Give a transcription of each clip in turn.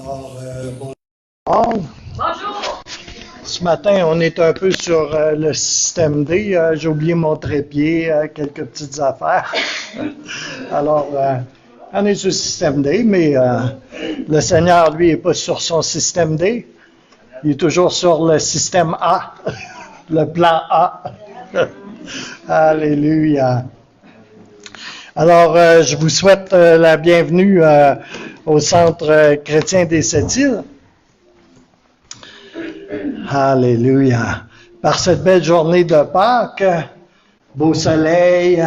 Alors, bonjour. Bonjour. Ce matin, on est un peu sur le système D. J'ai oublié mon trépied, quelques petites affaires. Alors, on est sur le système D, mais le Seigneur, lui, n'est pas sur son système D. Il est toujours sur le système A, le plan A. Alléluia. Alors, je vous souhaite la bienvenue au Centre chrétien des Sept-Îles. Alléluia. Par cette belle journée de Pâques, beau soleil,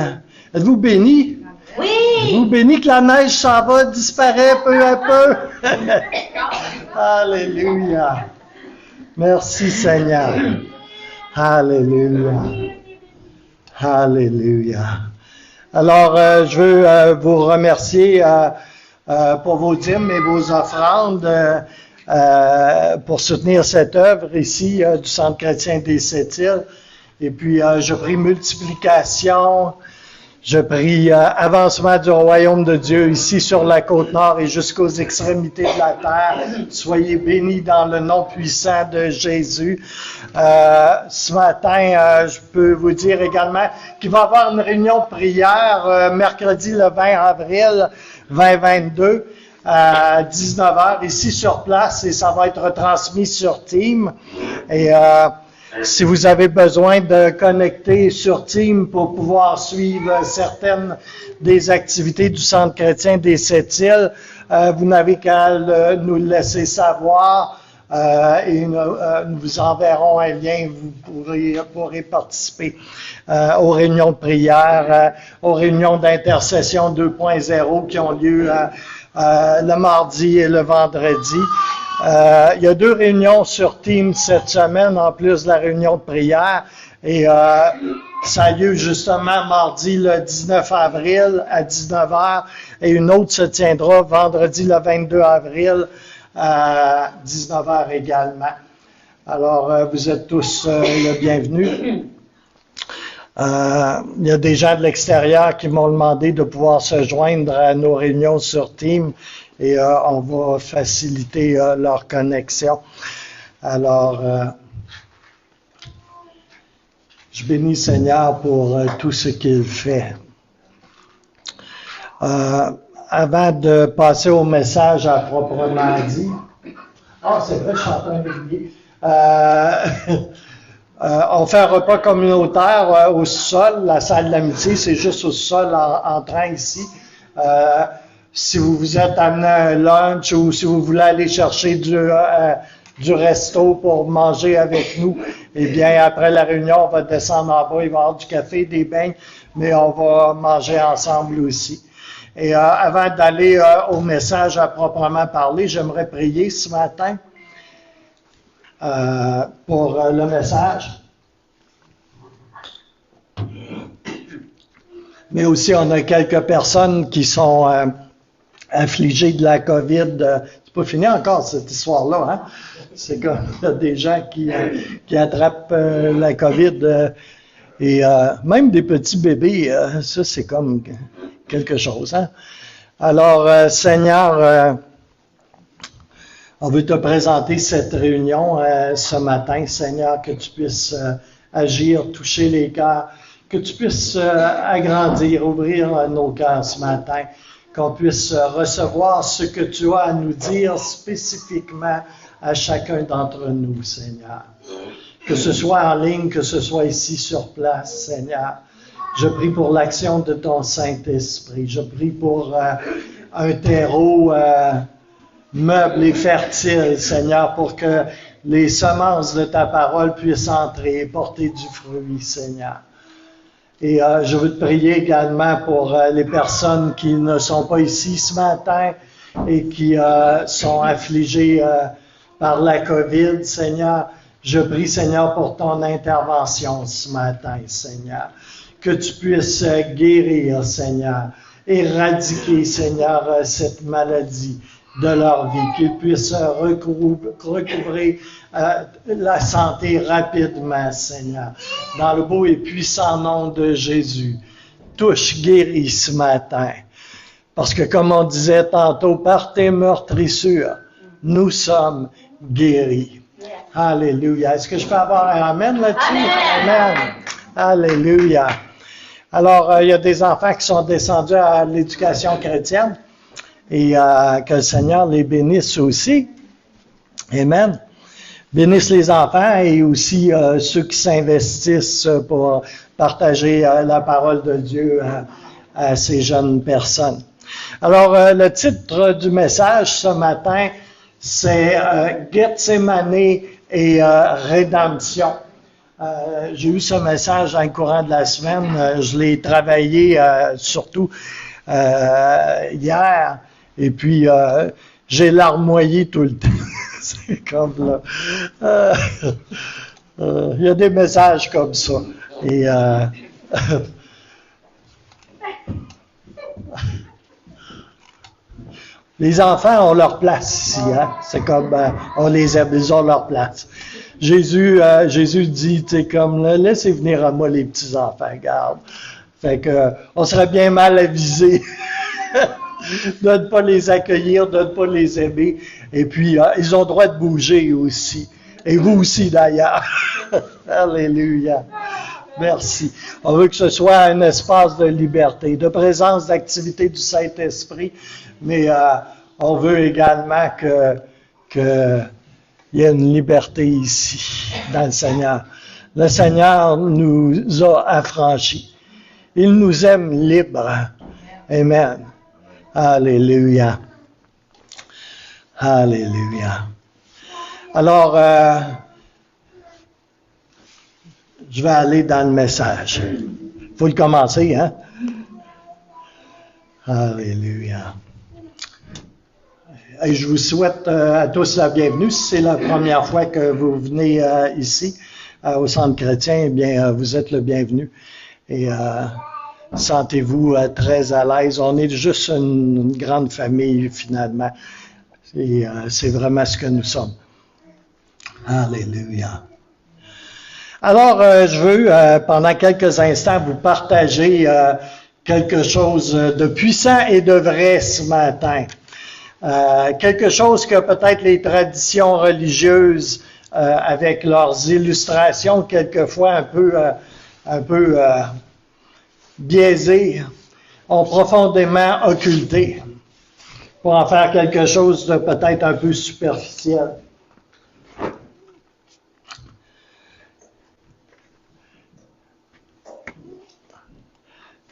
êtes-vous bénis? Oui! Êtes-vous bénis que la neige s'en va, disparaît peu à peu? Alléluia. Merci Seigneur. Alléluia. Alléluia. Alors, je veux vous remercier pour vos dîmes et vos offrandes pour soutenir cette œuvre ici du Centre chrétien des Sept-Îles. Et puis, je prie multiplication, je prie avancement du royaume de Dieu ici sur la Côte-Nord et jusqu'aux extrémités de la terre. Soyez bénis dans le nom puissant de Jésus. Ce matin, je peux vous dire également qu'il va y avoir une réunion de prière mercredi le 20 avril 2022 à 19h ici sur place et ça va être retransmis sur Teams. Et si vous avez besoin de connecter sur Teams pour pouvoir suivre certaines des activités du Centre chrétien des Sept-Îles, vous n'avez qu'à nous le laisser savoir et nous vous enverrons un lien. Vous pourrez participer aux réunions de prière, aux réunions d'intercession 2.0 qui ont lieu le mardi et le vendredi. Il y a 2 réunions sur Teams cette semaine, en plus de la réunion de prière. Et ça a lieu justement mardi le 19 avril à 19h. Et une autre se tiendra vendredi le 22 avril à 19h également. Alors, vous êtes tous le bienvenus. Il y a des gens de l'extérieur qui m'ont demandé de pouvoir se joindre à nos réunions sur Teams. Et on va faciliter leur connexion. Alors, je bénis le Seigneur pour tout ce qu'il fait. Avant de passer au message à proprement dit, c'est vrai, je suis en train d'oublier. On fait un repas communautaire au sol, la salle d'amitié, c'est juste au sol en train ici. Si vous êtes amené un lunch ou si vous voulez aller chercher du resto pour manger avec nous, eh bien, après la réunion, on va descendre en bas, il va y avoir du café, des beignes, mais on va manger ensemble aussi. Et avant d'aller au message à proprement parler, j'aimerais prier ce matin pour le message. Mais aussi, on a quelques personnes qui sont affligés de la COVID. C'est pas fini encore cette histoire-là, hein? C'est comme il y a des gens qui attrapent la COVID et même des petits bébés, ça c'est comme quelque chose, hein? Alors, Seigneur, on veut te présenter cette réunion ce matin, Seigneur, que tu puisses agir, toucher les cœurs, que tu puisses agrandir, ouvrir nos cœurs ce matin, qu'on puisse recevoir ce que tu as à nous dire spécifiquement à chacun d'entre nous, Seigneur. Que ce soit en ligne, que ce soit ici sur place, Seigneur. Je prie pour l'action de ton Saint-Esprit. Je prie pour un terreau meuble et fertile, Seigneur, pour que les semences de ta parole puissent entrer et porter du fruit, Seigneur. Et je veux te prier également pour les personnes qui ne sont pas ici ce matin et qui sont affligées par la COVID, Seigneur. Je prie, Seigneur, pour ton intervention ce matin, Seigneur. Que tu puisses guérir, Seigneur, éradiquer, Seigneur, cette maladie de leur vie, qu'ils puissent recouvrer la santé rapidement, Seigneur. Dans le beau et puissant nom de Jésus, touche, guéris ce matin. Parce que comme on disait tantôt, par tes meurtrissures, nous sommes guéris. Alléluia. Est-ce que je peux avoir un amen là-dessus? Amen. Alléluia. Alors, il y a des enfants qui sont descendus à l'éducation chrétienne et que le Seigneur les bénisse aussi. Amen. Bénisse les enfants et aussi ceux qui s'investissent pour partager la parole de Dieu à ces jeunes personnes. Alors, le titre du message ce matin, c'est Gethsémane et rédemption. J'ai eu ce message dans le courant de la semaine. Je l'ai travaillé surtout hier. Et puis, j'ai larmoyé tout le temps. C'est comme là. Il y a des messages comme ça. Et les enfants ont leur place ici, hein? C'est comme on les aime, ils ont leur place. Jésus dit, tu sais, comme là, laissez venir à moi les petits enfants, garde. Fait que on serait bien mal avisé de ne pas les accueillir, de ne pas les aimer. Et puis ils ont le droit de bouger aussi. Et vous aussi d'ailleurs. Alléluia. Merci. On veut que ce soit un espace de liberté, de présence, d'activité du Saint-Esprit, mais on veut également qu'il y ait une liberté ici, dans le Seigneur. Le Seigneur nous a affranchis. Il nous aime libres. Amen. Alléluia. Alléluia. Alors, je vais aller dans le message. Il faut le commencer, hein? Alléluia. Et je vous souhaite à tous la bienvenue. Si c'est la première fois que vous venez ici, au Centre chrétien, eh bien, vous êtes le bienvenu. Et sentez-vous très à l'aise. On est juste une grande famille, finalement. Et c'est vraiment ce que nous sommes. Alléluia. Alors, je veux, pendant quelques instants, vous partager quelque chose de puissant et de vrai ce matin. Quelque chose que peut-être les traditions religieuses, avec leurs illustrations, quelquefois un peu biaisées, ont profondément occulté pour en faire quelque chose de peut-être un peu superficiel.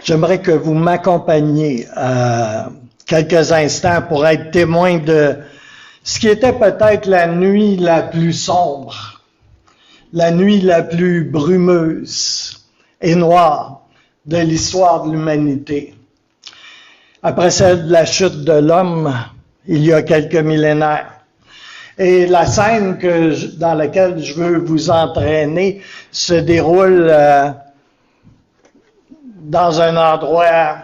J'aimerais que vous m'accompagniez quelques instants pour être témoin de ce qui était peut-être la nuit la plus sombre, la nuit la plus brumeuse et noire de l'histoire de l'humanité. Après celle de la chute de l'homme, il y a quelques millénaires. Et la scène dans laquelle je veux vous entraîner se déroule dans un endroit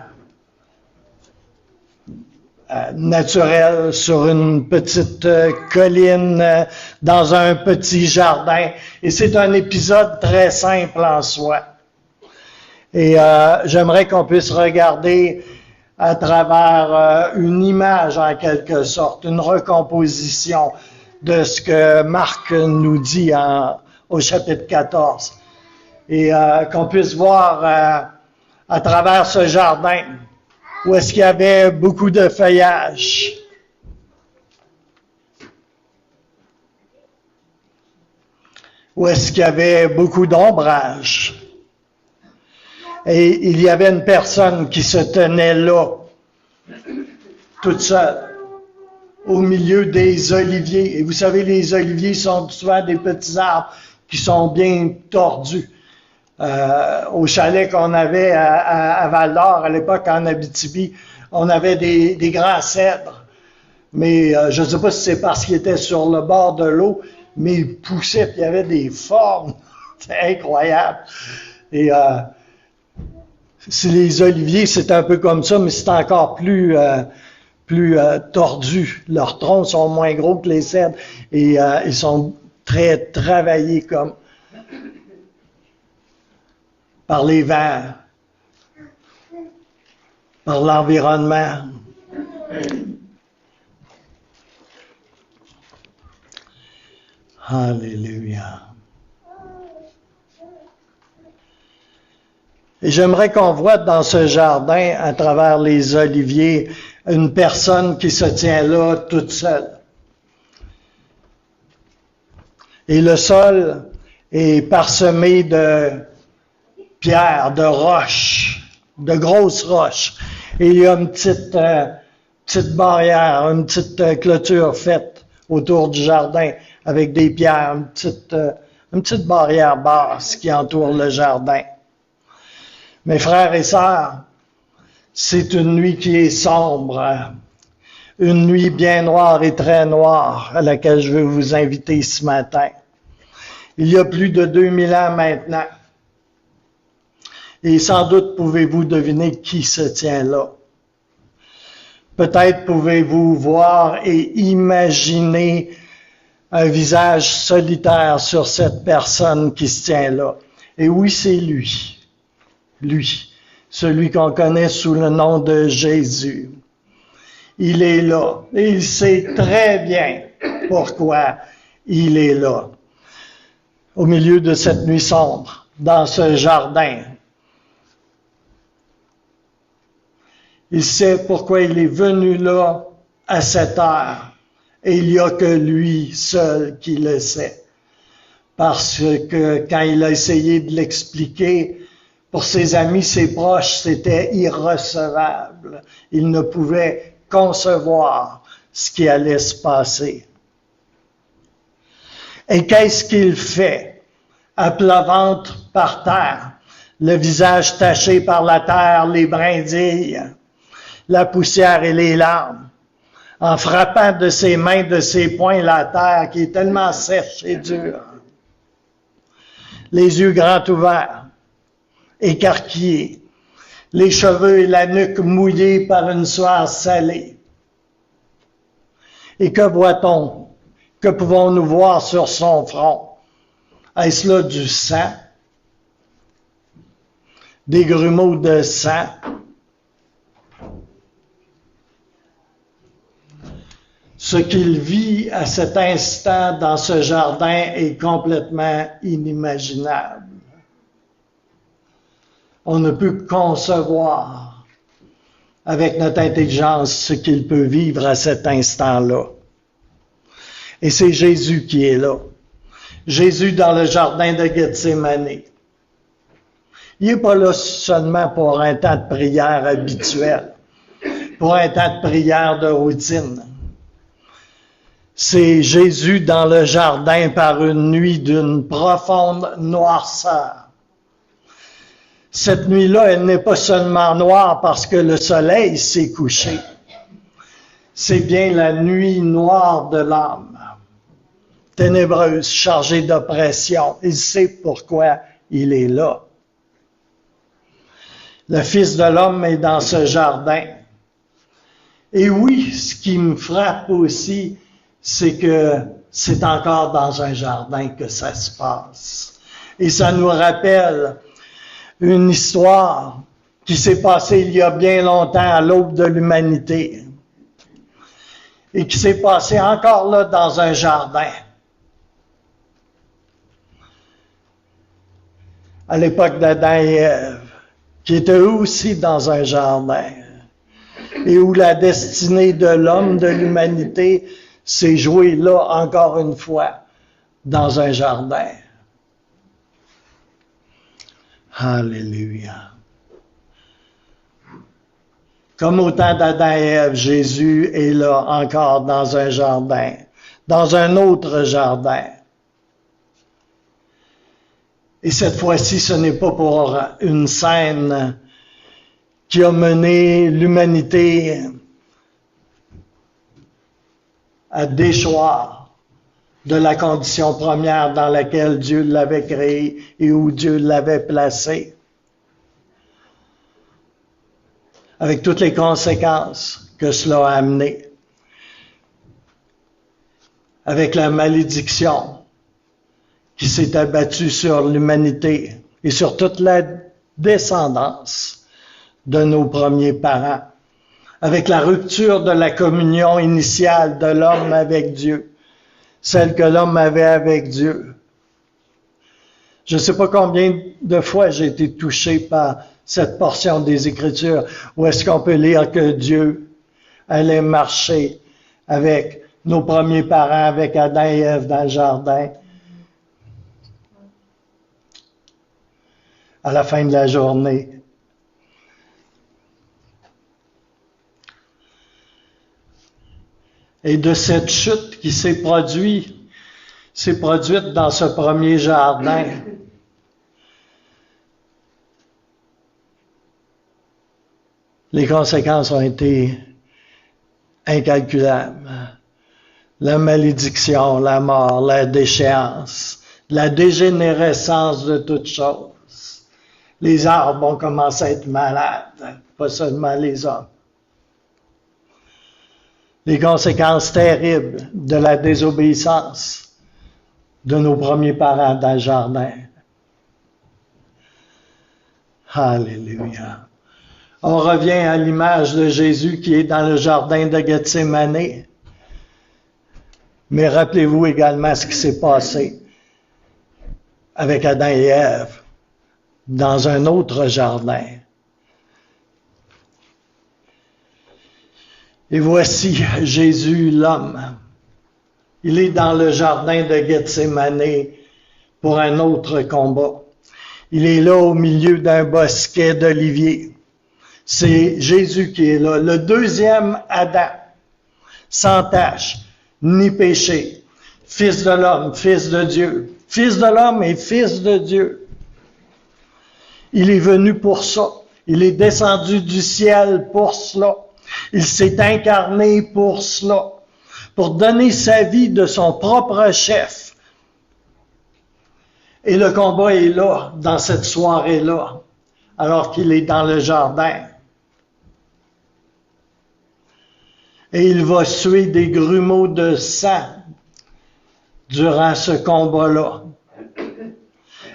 naturel, sur une petite colline, dans un petit jardin. Et c'est un épisode très simple en soi. Et j'aimerais qu'on puisse regarder à travers une image en quelque sorte, une recomposition de ce que Marc nous dit au chapitre 14. Et qu'on puisse voir à travers ce jardin où est-ce qu'il y avait beaucoup de feuillage. Où est-ce qu'il y avait beaucoup d'ombrage. Et il y avait une personne qui se tenait là, toute seule, au milieu des oliviers. Et vous savez, les oliviers sont souvent des petits arbres qui sont bien tordus. Au chalet qu'on avait à Val-d'Or, à l'époque en Abitibi, on avait des grands cèdres. Mais je ne sais pas si c'est parce qu'ils étaient sur le bord de l'eau, mais ils poussaient, puis il y avait des formes. C'est incroyable. Et si les oliviers, c'est un peu comme ça, mais c'est encore plus tordu. Leurs troncs sont moins gros que les cèdres et ils sont très travaillés comme par les vents, par l'environnement. Alléluia. Et j'aimerais qu'on voit dans ce jardin, à travers les oliviers, une personne qui se tient là toute seule. Et le sol est parsemé de pierres, de roches, de grosses roches. Et il y a une petite barrière, une petite clôture faite autour du jardin avec des pierres, une petite barrière basse qui entoure le jardin. Mes frères et sœurs, c'est une nuit qui est sombre, une nuit bien noire et très noire à laquelle je veux vous inviter ce matin. Il y a plus de 2000 ans maintenant. Et sans doute pouvez-vous deviner qui se tient là. Peut-être pouvez-vous voir et imaginer un visage solitaire sur cette personne qui se tient là. Et oui, c'est lui. Lui, celui qu'on connaît sous le nom de Jésus. Il est là. Et il sait très bien pourquoi il est là. Au milieu de cette nuit sombre, dans ce jardin. Il sait pourquoi il est venu là à cette heure. Et il n'y a que lui seul qui le sait. Parce que quand il a essayé de l'expliquer, pour ses amis, ses proches, c'était irrecevable. Il ne pouvait concevoir ce qui allait se passer. Et qu'est-ce qu'il fait? À plat ventre par terre, le visage taché par la terre, les brindilles, la poussière et les larmes, en frappant de ses mains, de ses poings la terre qui est tellement sèche et dure. Les yeux grands ouverts, écarquillés, les cheveux et la nuque mouillés par une sueur salée. Et que voit-on? Que pouvons-nous voir sur son front? Est-ce là du sang? Des grumeaux de sang? Ce qu'il vit à cet instant dans ce jardin est complètement inimaginable. On ne peut concevoir avec notre intelligence ce qu'il peut vivre à cet instant-là. Et c'est Jésus qui est là. Jésus dans le jardin de Gethsémani. Il n'est pas là seulement pour un temps de prière habituel, pour un temps de prière de routine. C'est Jésus dans le jardin par une nuit d'une profonde noirceur. Cette nuit-là, elle n'est pas seulement noire parce que le soleil s'est couché. C'est bien la nuit noire de l'âme, ténébreuse, chargée d'oppression. Il sait pourquoi il est là. Le Fils de l'homme est dans ce jardin. Et oui, ce qui me frappe aussi, c'est que c'est encore dans un jardin que ça se passe. Et ça nous rappelle une histoire qui s'est passée il y a bien longtemps à l'aube de l'humanité et qui s'est passée encore là dans un jardin. À l'époque d'Adam et Ève, qui étaient eux aussi dans un jardin et où la destinée de l'homme, de l'humanité, s'est jouée là encore une fois dans un jardin. Alléluia. Comme au temps d'Adam et Ève, Jésus est là encore dans un jardin, dans un autre jardin. Et cette fois-ci, ce n'est pas pour une scène qui a mené l'humanité à déchoir de la condition première dans laquelle Dieu l'avait créé et où Dieu l'avait placé. Avec toutes les conséquences que cela a amené. Avec la malédiction qui s'est abattue sur l'humanité et sur toute la descendance de nos premiers parents. Avec la rupture de la communion initiale de l'homme avec Dieu. celle que l'homme avait avec Dieu. Je ne sais pas combien de fois j'ai été touché par cette portion des Écritures où est-ce qu'on peut lire que Dieu allait marcher avec nos premiers parents, avec Adam et Ève dans le jardin. À la fin de la journée. Et de cette chute qui s'est produite dans ce premier jardin. Les conséquences ont été incalculables. La malédiction, la mort, la déchéance, la dégénérescence de toutes choses. Les arbres ont commencé à être malades, pas seulement les hommes. Les conséquences terribles de la désobéissance de nos premiers parents dans le jardin. Alléluia. On revient à l'image de Jésus qui est dans le jardin de Gethsémani. Mais rappelez-vous également ce qui s'est passé avec Adam et Ève dans un autre jardin. Et voici Jésus, l'homme. Il est dans le jardin de Gethsémani pour un autre combat. Il est là au milieu d'un bosquet d'oliviers. C'est Jésus qui est là, le deuxième Adam, sans tache, ni péché, fils de l'homme, fils de Dieu, fils de l'homme et fils de Dieu. Il est venu pour ça. Il est descendu du ciel pour cela. Il s'est incarné pour cela, pour donner sa vie de son propre chef. Et le combat est là, dans cette soirée-là, alors qu'il est dans le jardin. Et il va suer des grumeaux de sang durant ce combat-là.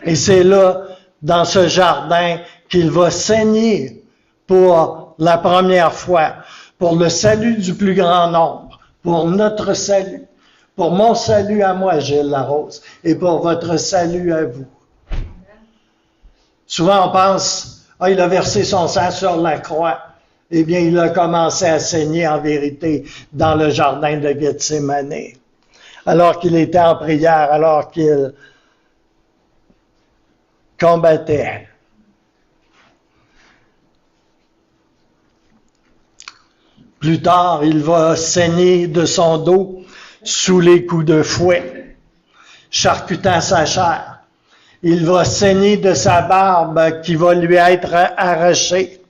Et c'est là, dans ce jardin, qu'il va saigner pour la première fois, pour le salut du plus grand nombre, pour notre salut, pour mon salut à moi, Gilles Larose, et pour votre salut à vous. Souvent on pense, il a versé son sang sur la croix. Eh bien, il a commencé à saigner en vérité dans le jardin de Gethsémani, alors qu'il était en prière, alors qu'il combattait. Plus tard, il va saigner de son dos sous les coups de fouet, charcutant sa chair. Il va saigner de sa barbe qui va lui être arrachée.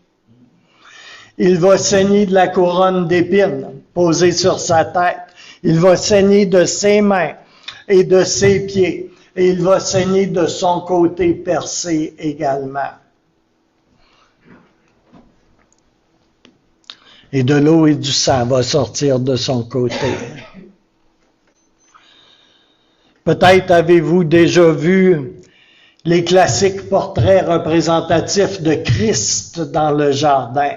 Il va saigner de la couronne d'épines posée sur sa tête. Il va saigner de ses mains et de ses pieds. Et il va saigner de son côté percé également. Et de l'eau et du sang va sortir de son côté. Peut-être avez-vous déjà vu les classiques portraits représentatifs de Christ dans le jardin.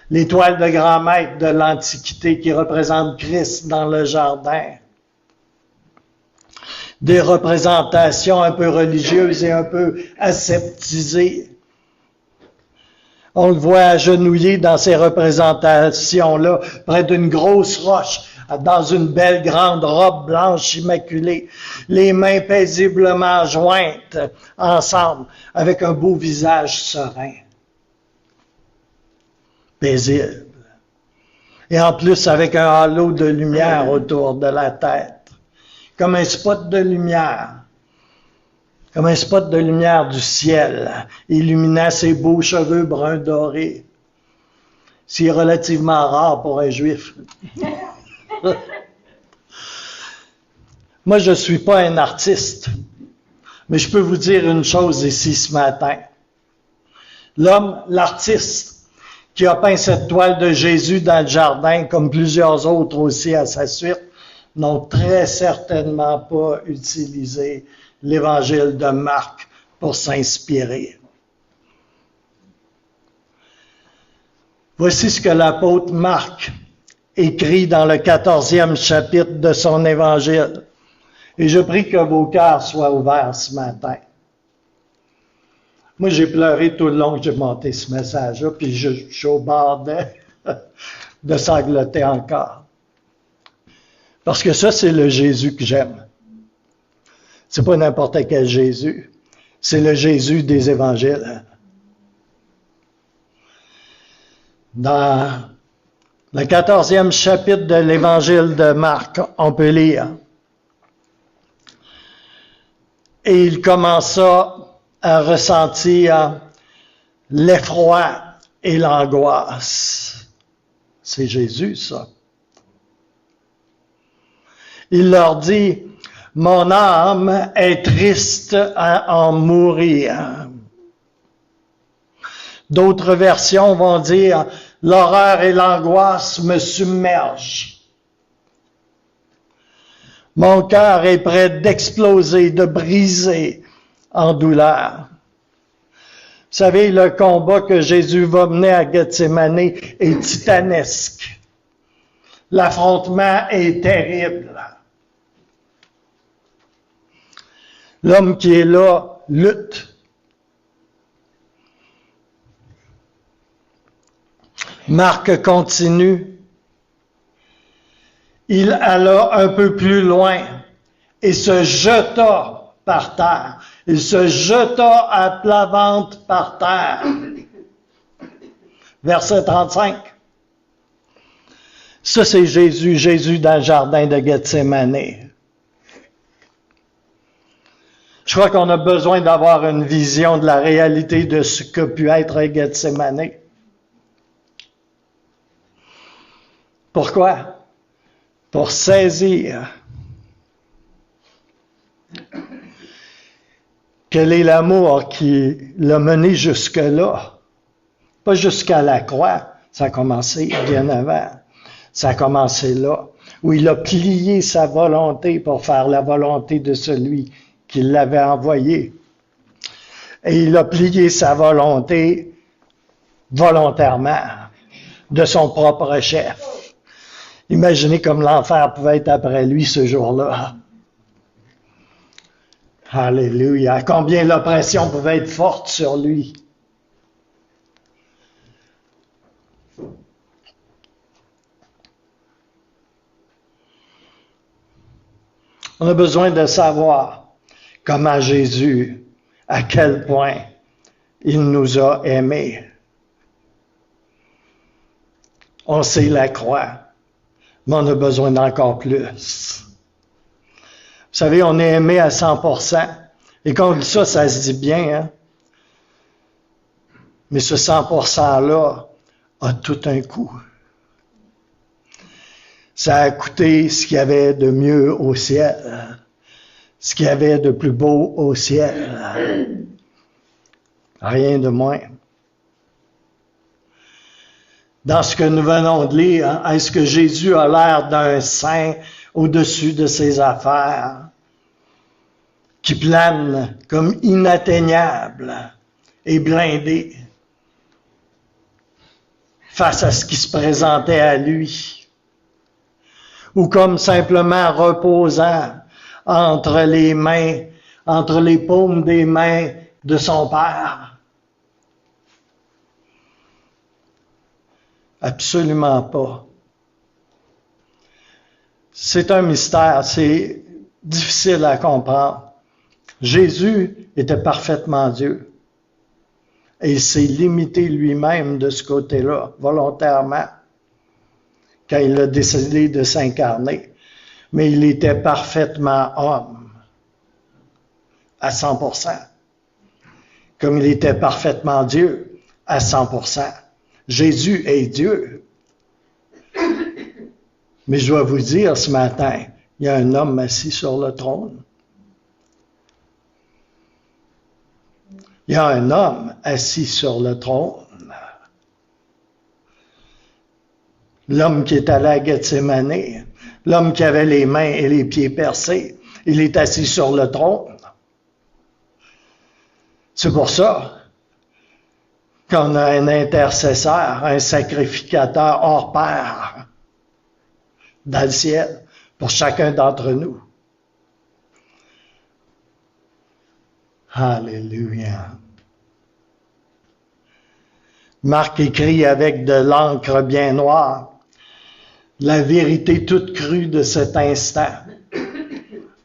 L'étoile de grand maître de l'Antiquité qui représente Christ dans le jardin. Des représentations un peu religieuses et un peu aseptisées. On le voit agenouillé dans ces représentations-là, près d'une grosse roche, dans une belle grande robe blanche immaculée, les mains paisiblement jointes ensemble, avec un beau visage serein. Paisible. Et en plus avec un halo de lumière autour de la tête. Comme un spot de lumière. Comme un spot de lumière du ciel, illuminant ses beaux cheveux bruns dorés. C'est relativement rare pour un juif. Moi, je ne suis pas un artiste. Mais je peux vous dire une chose ici ce matin. L'homme, l'artiste, qui a peint cette toile de Jésus dans le jardin, comme plusieurs autres aussi à sa suite, n'ont très certainement pas utilisé l'évangile de Marc pour s'inspirer. Voici ce que l'apôtre Marc écrit dans le 14e chapitre de son évangile. Et je prie que vos cœurs soient ouverts ce matin. Moi, j'ai pleuré tout le long que j'ai monté ce message-là, puis je suis au bord de sangloter encore. Parce que ça, c'est le Jésus que j'aime. C'est pas n'importe quel Jésus. C'est le Jésus des évangiles. Dans le 14e chapitre de l'évangile de Marc, on peut lire. Et il commença à ressentir l'effroi et l'angoisse. C'est Jésus, ça. Il leur dit, « Mon âme est triste à en mourir. » D'autres versions vont dire, « L'horreur et l'angoisse me submergent. Mon cœur est prêt d'exploser, de briser en douleur. » Vous savez, le combat que Jésus va mener à Gethsémane est titanesque. L'affrontement est terrible. L'homme qui est là lutte. Marc continue. Il alla un peu plus loin et se jeta par terre. Il se jeta à plat ventre par terre. Verset 35. Ça, c'est Jésus dans le jardin de Gethsémane. Je crois qu'on a besoin d'avoir une vision de la réalité de ce que pu être Gethsémane. Pourquoi? Pour saisir quel est l'amour qui l'a mené jusque-là. Pas jusqu'à la croix, ça a commencé bien avant. Ça a commencé là, où il a plié sa volonté pour faire la volonté de celui qui l'avait envoyé. Et il a plié sa volonté volontairement de son propre chef. Imaginez comme l'enfer pouvait être après lui ce jour-là. Alléluia. Combien l'oppression pouvait être forte sur lui. On a besoin de savoir comment Jésus, à quel point il nous a aimés. On sait la croix, mais on a besoin d'encore plus. Vous savez, on est aimé à 100%. Et quand on dit ça, ça se dit bien, hein? Mais ce 100%-là a tout un coût. Ça a coûté ce qu'il y avait de mieux au ciel, ce qu'il y avait de plus beau au ciel. Rien de moins. Dans ce que nous venons de lire, est-ce que Jésus a l'air d'un saint au-dessus de ses affaires, qui plane comme inatteignable et blindé face à ce qui se présentait à lui, ou comme simplement reposant entre les mains, entre les paumes des mains de son Père? Absolument pas. C'est un mystère, c'est difficile à comprendre. Jésus était parfaitement Dieu. Et il s'est limité lui-même de ce côté-là, volontairement, quand il a décidé de s'incarner. Mais il était parfaitement homme, à 100%. Comme il était parfaitement Dieu, à 100%. Jésus est Dieu. Mais je dois vous dire ce matin, il y a un homme assis sur le trône. Il y a un homme assis sur le trône. L'homme qui est allé à Gethsémane, l'homme qui avait les mains et les pieds percés, il est assis sur le trône. C'est pour ça qu'on a un intercesseur, un sacrificateur hors pair, dans le ciel pour chacun d'entre nous. Alléluia. Marc écrit avec de l'encre bien noire la vérité toute crue de cet instant,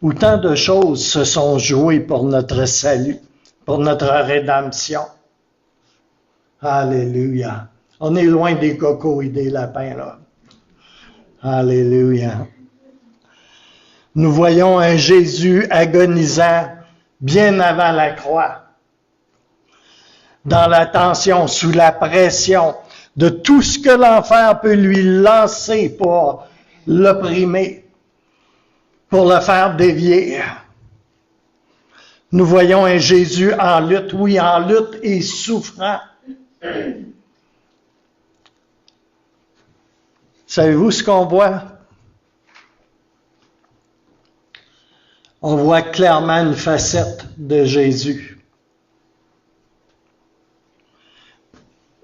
où tant de choses se sont jouées pour notre salut, pour notre rédemption. Alléluia. On est loin des cocos et des lapins, là. Alléluia. Nous voyons un Jésus agonisant bien avant la croix, dans la tension, sous la pression de tout ce que l'enfer peut lui lancer pour l'opprimer, pour le faire dévier. Nous voyons un Jésus en lutte, oui, en lutte et souffrant. Savez-vous ce qu'on voit? On voit clairement une facette de Jésus.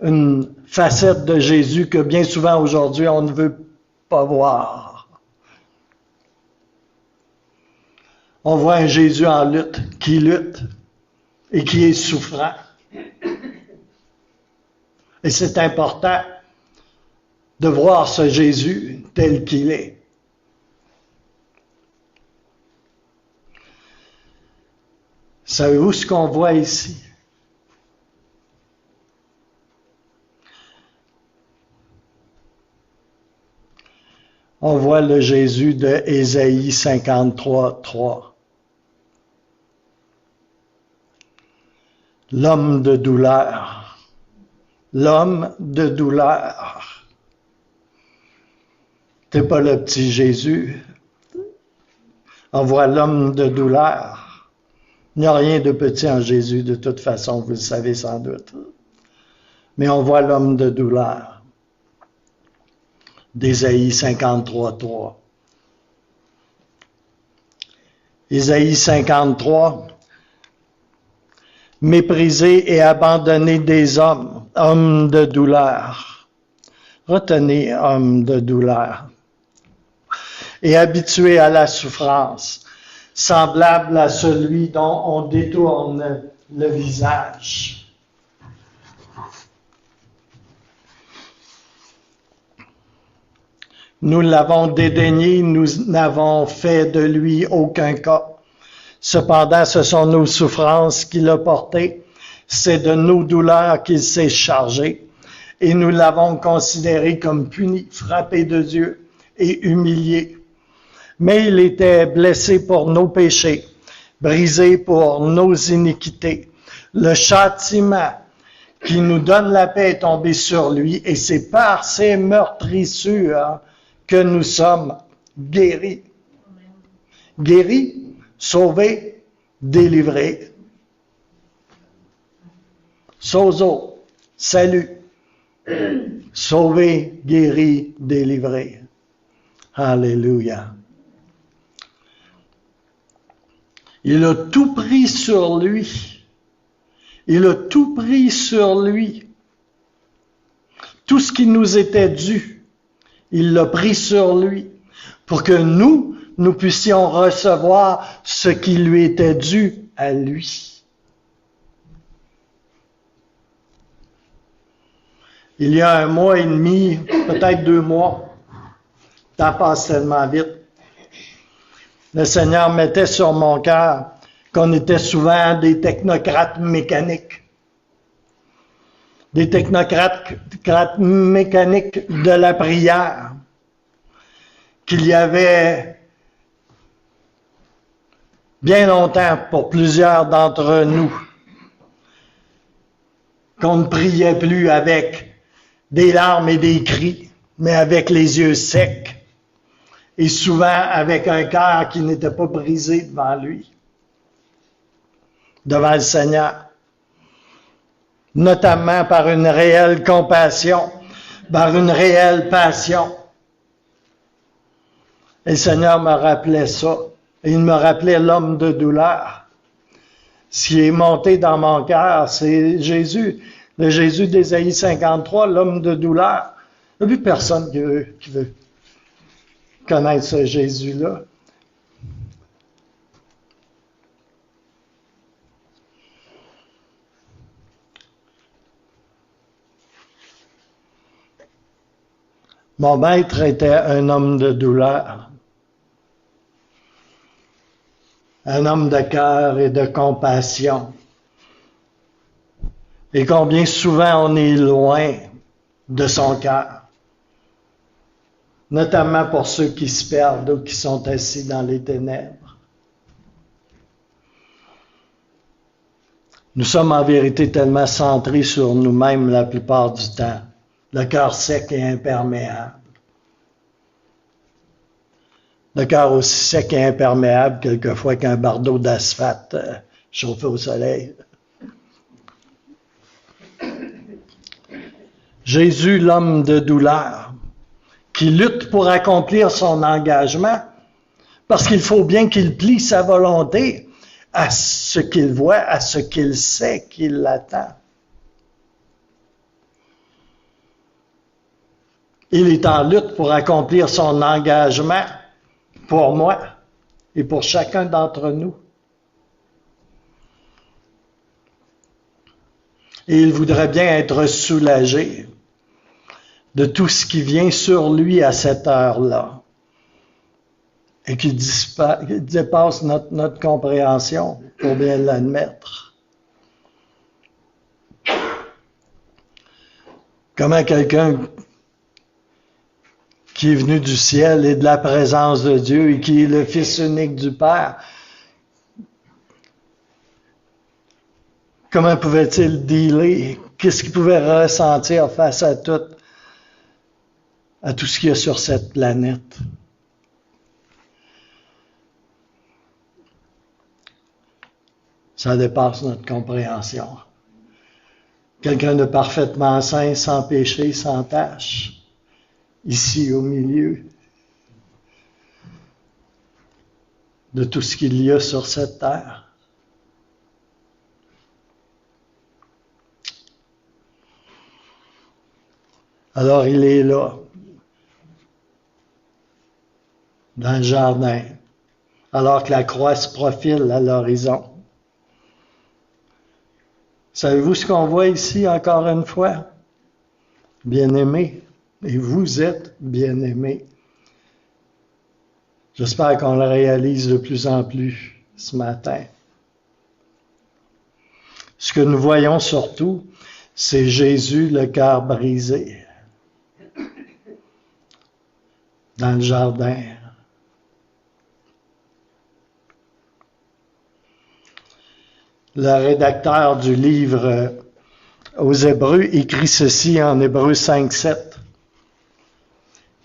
Une facette de Jésus que bien souvent aujourd'hui on ne veut pas voir. On voit un Jésus en lutte et qui est souffrant. Et c'est important de voir ce Jésus tel qu'il est. Savez-vous ce qu'on voit ici? On voit le Jésus de Ésaïe 53:3. L'homme de douleur. L'homme de douleur. C'est pas le petit Jésus. On voit l'homme de douleur. Il n'y a rien de petit en Jésus, de toute façon, vous le savez sans doute. Mais on voit l'homme de douleur. D'Ésaïe 53:3. Ésaïe 53. Méprisé et abandonné des hommes, hommes de douleur. Retenez, hommes de douleur. Et habitué à la souffrance, semblable à celui dont on détourne le visage. Nous l'avons dédaigné, nous n'avons fait de lui aucun cas. Cependant, ce sont nos souffrances qu'il a portées, c'est de nos douleurs qu'il s'est chargé, et nous l'avons considéré comme puni, frappé de Dieu et humilié. Mais il était blessé pour nos péchés, brisé pour nos iniquités. Le châtiment qui nous donne la paix est tombé sur lui, et c'est par ses meurtrissures que nous sommes guéris. Guéris, sauvés, délivrés. Sozo, salut. Sauvé, guéri, délivré. Alléluia. Il a tout pris sur lui. Il a tout pris sur lui. Tout ce qui nous était dû, il l'a pris sur lui pour que nous puissions recevoir ce qui lui était dû à lui. Il y a 1 mois et demi, peut-être 2 mois, le temps passe tellement vite, le Seigneur mettait sur mon cœur qu'on était souvent des technocrates mécaniques. Des technocrates mécaniques de la prière. Qu'il y avait bien longtemps pour plusieurs d'entre nous qu'on ne priait plus avec des larmes et des cris, mais avec les yeux secs. Et souvent avec un cœur qui n'était pas brisé devant lui, devant le Seigneur. Notamment par une réelle compassion, par une réelle passion. Et le Seigneur me rappelait ça. Et il me rappelait l'homme de douleur. Ce qui est monté dans mon cœur, c'est Jésus. Le Jésus d'Ésaïe 53, l'homme de douleur. Il n'y a plus personne qui veut. connaître ce Jésus-là. Mon maître était un homme de douleur, un homme de cœur et de compassion. Et combien souvent on est loin de son cœur, notamment pour ceux qui se perdent ou qui sont assis dans les ténèbres. Nous sommes en vérité tellement centrés sur nous-mêmes la plupart du temps, le cœur sec et imperméable. Le cœur aussi sec et imperméable quelquefois qu'un bardeau d'asphalte chauffé au soleil. Jésus, l'homme de douleur, qui lutte pour accomplir son engagement, parce qu'il faut bien qu'il plie sa volonté à ce qu'il voit, à ce qu'il sait qu'il l'attend. Il est en lutte pour accomplir son engagement pour moi et pour chacun d'entre nous. Et il voudrait bien être soulagé de tout ce qui vient sur lui à cette heure-là et qui dépasse notre compréhension, pour bien l'admettre. Comment quelqu'un qui est venu du ciel et de la présence de Dieu et qui est le Fils unique du Père, comment pouvait-il dealer? Qu'est-ce qu'il pouvait ressentir face à tout ce qu'il y a sur cette planète? Ça dépasse notre compréhension. Quelqu'un de parfaitement saint, sans péché, sans tache, ici au milieu de tout ce qu'il y a sur cette terre. Alors il est là, dans le jardin, alors que la croix se profile à l'horizon. Savez-vous ce qu'on voit ici encore une fois? Bien-aimés, et vous êtes bien-aimés. J'espère qu'on le réalise de plus en plus ce matin. Ce que nous voyons surtout, c'est Jésus, le cœur brisé, dans le jardin. Le rédacteur du livre aux Hébreux écrit ceci en Hébreux 5:7,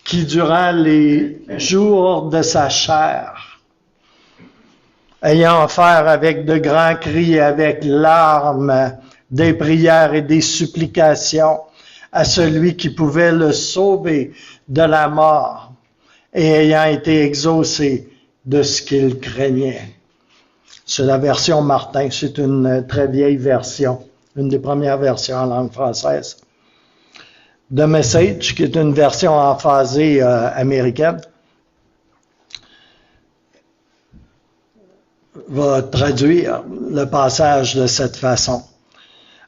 qui durant les jours de sa chair, ayant affaire avec de grands cris et avec larmes, des prières et des supplications à celui qui pouvait le sauver de la mort, et ayant été exaucé de ce qu'il craignait. C'est la version Martin, c'est une très vieille version, une des premières versions en langue française. The Message, qui est une version emphasée américaine, va traduire le passage de cette façon.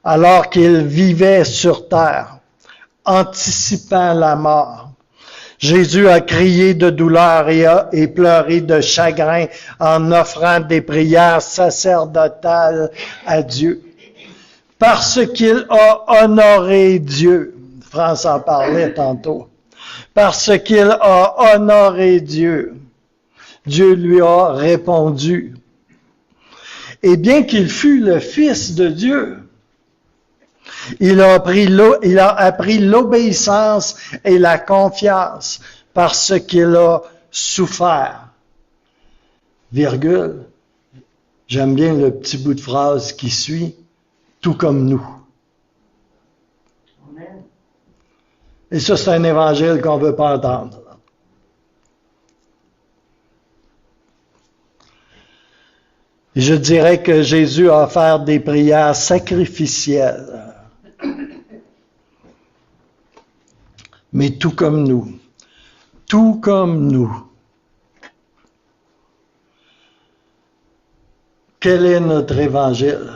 Alors qu'il vivait sur terre, anticipant la mort, Jésus a crié de douleur et pleuré de chagrin en offrant des prières sacerdotales à Dieu. Parce qu'il a honoré Dieu. France en parlait tantôt. Parce qu'il a honoré Dieu, Dieu lui a répondu. Et bien qu'il fût le Fils de Dieu, il a appris l'obéissance et la confiance parce qu'il a souffert. Virgule. J'aime bien le petit bout de phrase qui suit. Tout comme nous. Amen. Et ça, c'est un évangile qu'on ne veut pas entendre. Et je dirais que Jésus a offert des prières sacrificielles. Mais tout comme nous, tout comme nous. Quel est notre évangile?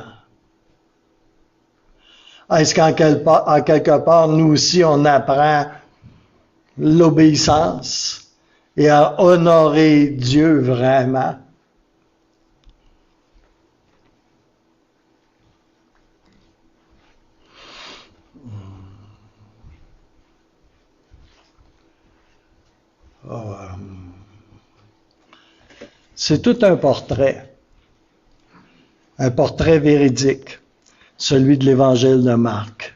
Est-ce qu'en quelque part, nous aussi, on apprend l'obéissance et à honorer Dieu vraiment? C'est tout un portrait véridique, celui de l'Évangile de Marc.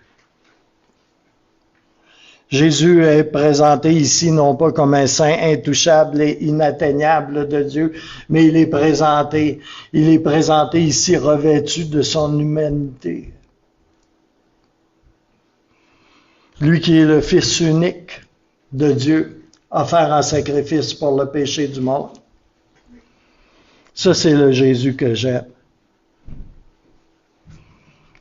Jésus est présenté ici non pas comme un saint intouchable et inatteignable de Dieu, mais il est présenté ici revêtu de son humanité. Lui qui est le Fils unique de Dieu, offert en sacrifice pour le péché du monde. Ça, c'est le Jésus que j'aime.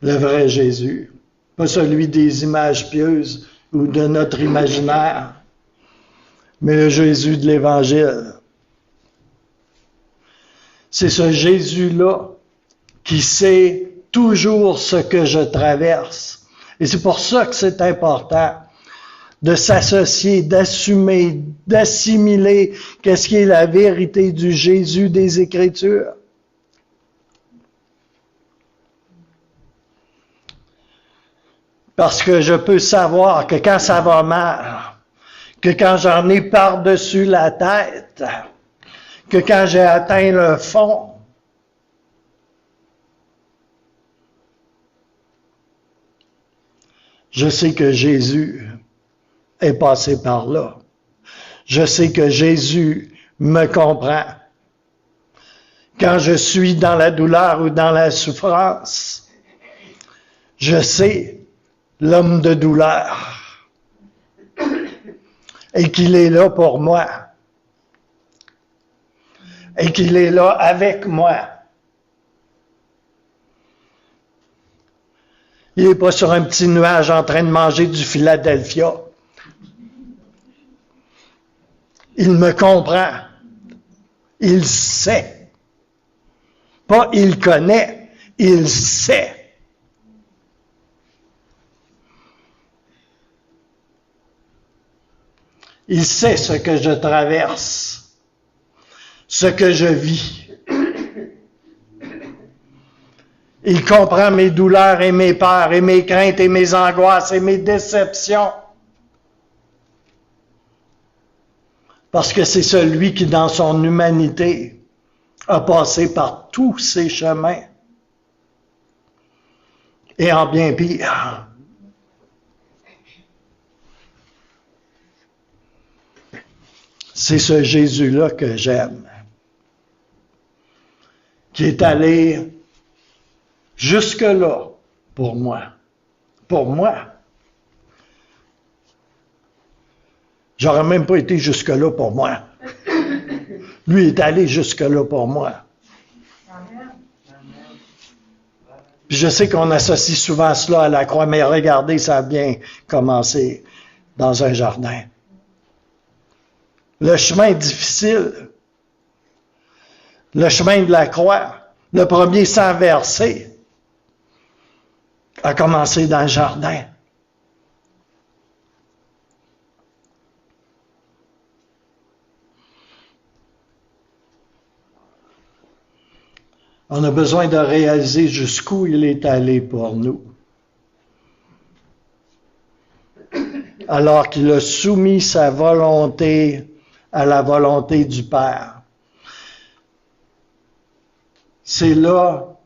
Le vrai Jésus. Pas celui des images pieuses ou de notre imaginaire, mais le Jésus de l'Évangile. C'est ce Jésus-là qui sait toujours ce que je traverse. Et c'est pour ça que c'est important de s'associer, d'assumer, d'assimiler qu'est-ce qui est la vérité du Jésus des Écritures. Parce que je peux savoir que quand ça va mal, que quand j'en ai par-dessus la tête, que quand j'ai atteint le fond, je sais que Jésus est passé par là. Je sais que Jésus me comprend. Quand je suis dans la douleur ou dans la souffrance, je sais l'homme de douleur et qu'il est là pour moi et qu'il est là avec moi. Il n'est pas sur un petit nuage en train de manger du Philadelphia. Il me comprend. Il sait. Pas il connaît, il sait. Il sait ce que je traverse, ce que je vis. Il comprend mes douleurs et mes peurs et mes craintes et mes angoisses et mes déceptions. Parce que c'est celui qui, dans son humanité, a passé par tous ces chemins. Et en bien pire. C'est ce Jésus-là que j'aime, qui est allé jusque-là pour moi. Pour moi. J'aurais même pas été jusque-là pour moi. Lui est allé jusque-là pour moi. Puis je sais qu'on associe souvent cela à la croix, mais regardez, ça a bien commencé dans un jardin. Le chemin difficile, le chemin de la croix, le premier sang versé, a commencé dans le jardin. On a besoin de réaliser jusqu'où il est allé pour nous. Alors qu'il a soumis sa volonté à la volonté du Père. C'est là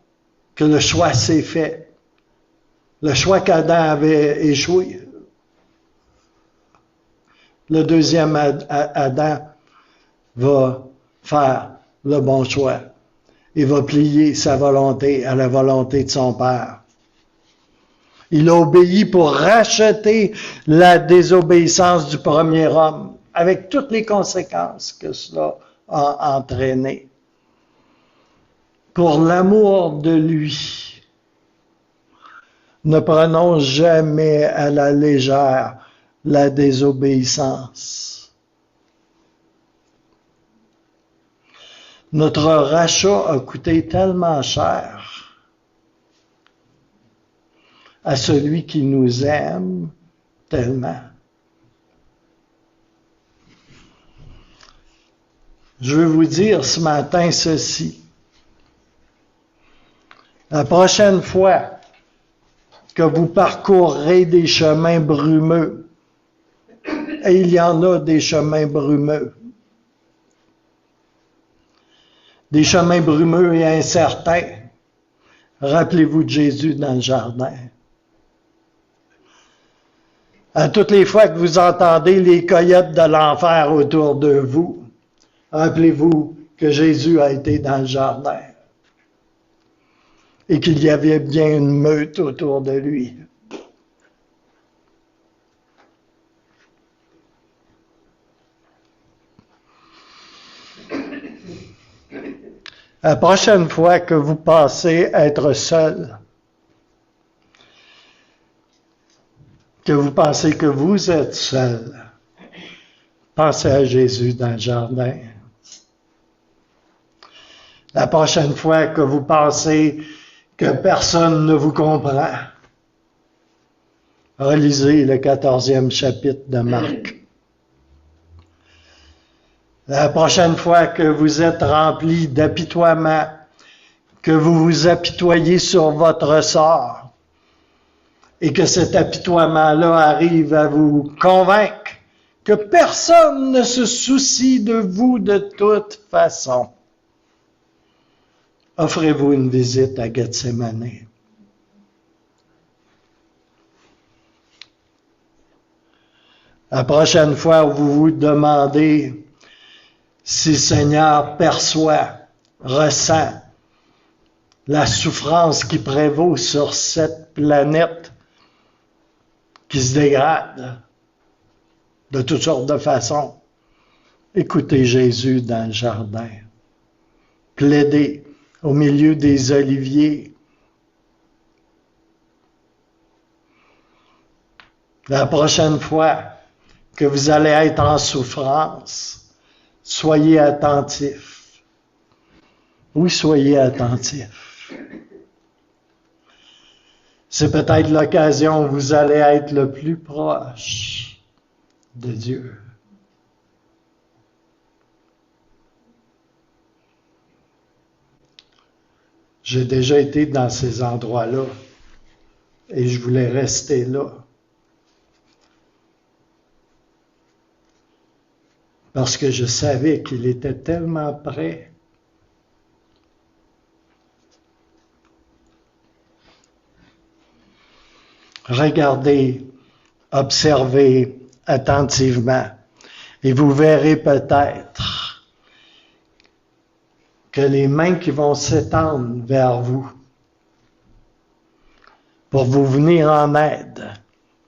que le choix s'est fait. Le choix qu'Adam avait échoué. Le deuxième Adam va faire le bon choix. Il va plier sa volonté à la volonté de son Père. Il a obéi pour racheter la désobéissance du premier homme, avec toutes les conséquences que cela a entraîné. Pour l'amour de lui, ne prenons jamais à la légère la désobéissance. Notre rachat a coûté tellement cher à celui qui nous aime tellement. Je veux vous dire ce matin ceci. La prochaine fois que vous parcourrez des chemins brumeux, et il y en a des chemins brumeux, des chemins brumeux et incertains, rappelez-vous de Jésus dans le jardin. À toutes les fois que vous entendez les coyotes de l'enfer autour de vous, rappelez-vous que Jésus a été dans le jardin et qu'il y avait bien une meute autour de lui. La prochaine fois que vous pensez être seul, que vous pensez que vous êtes seul, pensez à Jésus dans le jardin. La prochaine fois que vous pensez que personne ne vous comprend, relisez le 14e chapitre de Marc. La prochaine fois que vous êtes rempli d'apitoiement, que vous vous apitoyez sur votre sort, et que cet apitoiement-là arrive à vous convaincre que personne ne se soucie de vous de toute façon, offrez-vous une visite à Gethsémane. La prochaine fois où vous vous demandez si le Seigneur perçoit, ressent la souffrance qui prévaut sur cette planète qui se dégrade de toutes sortes de façons, écoutez Jésus dans le jardin. Plaidez au milieu des oliviers. La prochaine fois que vous allez être en souffrance, soyez attentifs. Oui, soyez attentifs. C'est peut-être l'occasion où vous allez être le plus proche de Dieu. J'ai déjà été dans ces endroits-là et je voulais rester là. Parce que je savais qu'il était tellement près. Regardez, observez attentivement et vous verrez peut-être que les mains qui vont s'étendre vers vous pour vous venir en aide,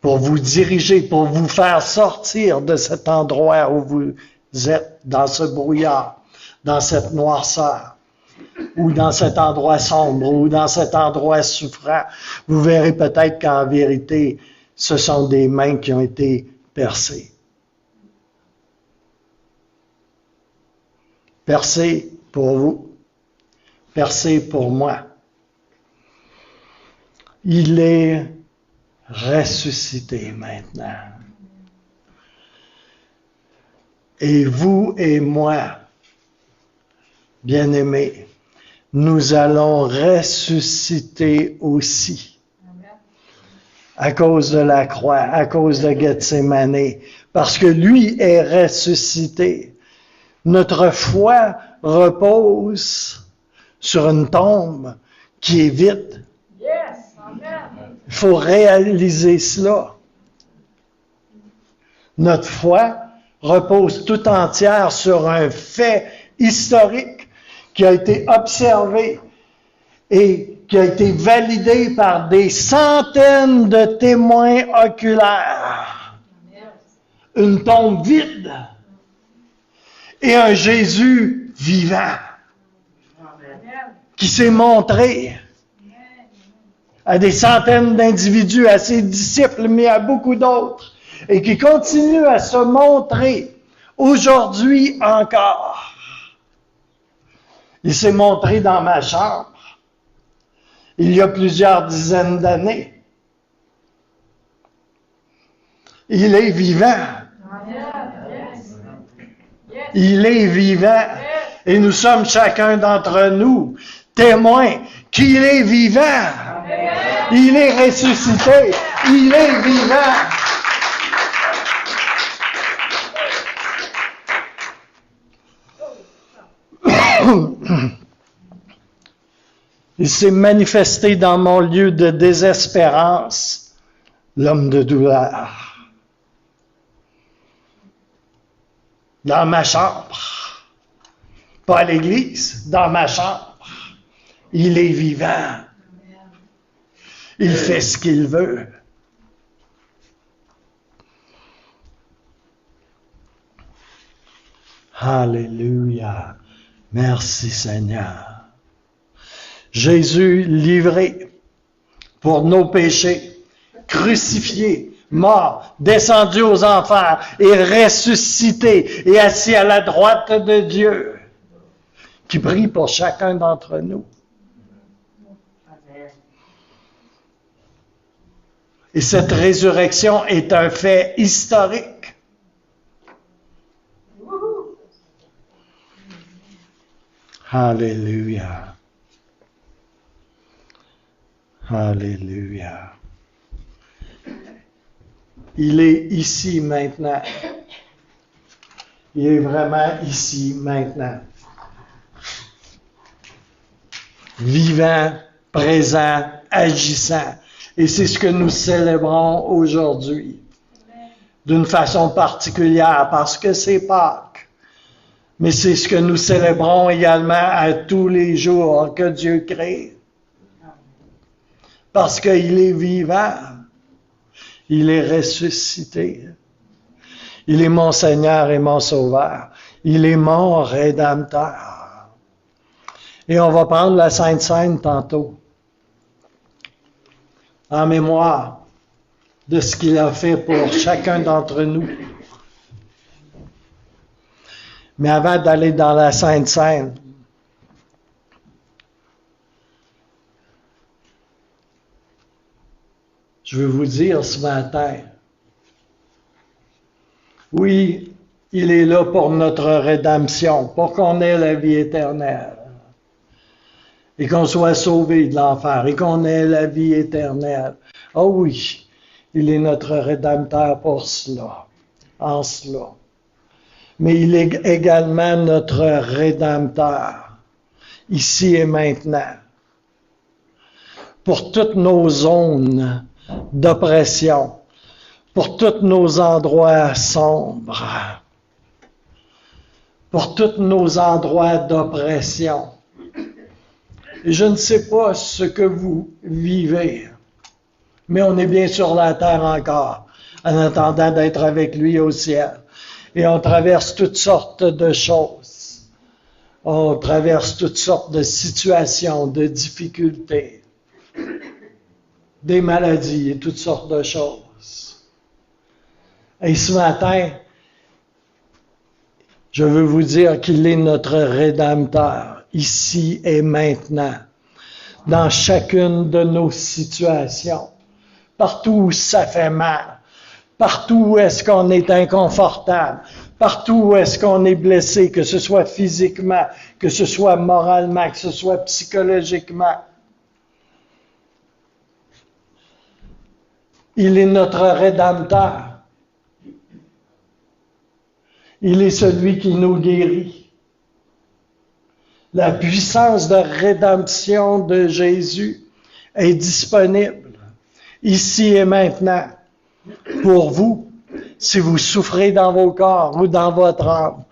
pour vous diriger, pour vous faire sortir de cet endroit où vous êtes, dans ce brouillard, dans cette noirceur, ou dans cet endroit sombre, ou dans cet endroit souffrant, vous verrez peut-être qu'en vérité, ce sont des mains qui ont été percées. Percées pour vous, percées pour moi. Il est ressuscité maintenant. Et vous et moi, bien-aimés, nous allons ressusciter aussi. À cause de la croix, à cause de Gethsémane, parce que lui est ressuscité. Notre foi repose sur une tombe qui est vide. Il faut réaliser cela. Notre foi repose tout entière sur un fait historique qui a été observé et qui a été validé par des centaines de témoins oculaires. Une tombe vide et un Jésus vivant qui s'est montré à des centaines d'individus, à ses disciples, mais à beaucoup d'autres, et qui continue à se montrer aujourd'hui encore. Il s'est montré dans ma chambre il y a plusieurs dizaines d'années. Il est vivant. Il est vivant. Et nous sommes chacun d'entre nous témoins qu'il est vivant. Il est ressuscité. Il est vivant. Il s'est manifesté dans mon lieu de désespérance, l'homme de douleur. Dans ma chambre. Pas à l'église, dans ma chambre. Il est vivant. Il fait ce qu'il veut. Alléluia. Merci Seigneur. Jésus livré pour nos péchés, crucifié, mort, descendu aux enfers et ressuscité et assis à la droite de Dieu, qui prie pour chacun d'entre nous. Et cette résurrection est un fait historique. Alléluia. Alléluia. Il est ici maintenant. Il est vraiment ici maintenant. Vivant, présent, agissant. Et c'est ce que nous célébrons aujourd'hui. D'une façon particulière, parce que c'est Pâques. Mais c'est ce que nous célébrons également à tous les jours que Dieu crée. Parce qu'il est vivant. Il est ressuscité. Il est mon Seigneur et mon Sauveur. Il est mon Rédempteur. Et on va prendre la Sainte Seine tantôt. En mémoire de ce qu'il a fait pour chacun d'entre nous. Mais avant d'aller dans la Sainte Seine, je veux vous dire ce matin, oui, il est là pour notre rédemption, pour qu'on ait la vie éternelle, et qu'on soit sauvé de l'enfer, et qu'on ait la vie éternelle. Oh oui, il est notre Rédempteur pour cela, en cela. Mais il est également notre Rédempteur, ici et maintenant, pour toutes nos zones d'oppression, pour tous nos endroits sombres, pour tous nos endroits d'oppression. Et je ne sais pas ce que vous vivez, mais on est bien sur la terre encore, en attendant d'être avec lui au ciel. Et on traverse toutes sortes de choses. On traverse toutes sortes de situations, de difficultés, des maladies et toutes sortes de choses. Et ce matin, je veux vous dire qu'il est notre Rédempteur, ici et maintenant, dans chacune de nos situations, partout où ça fait mal, partout où est-ce qu'on est inconfortable, partout où est-ce qu'on est blessé, que ce soit physiquement, que ce soit moralement, que ce soit psychologiquement. Il est notre Rédempteur. Il est celui qui nous guérit. La puissance de rédemption de Jésus est disponible ici et maintenant pour vous, si vous souffrez dans vos corps ou dans votre âme.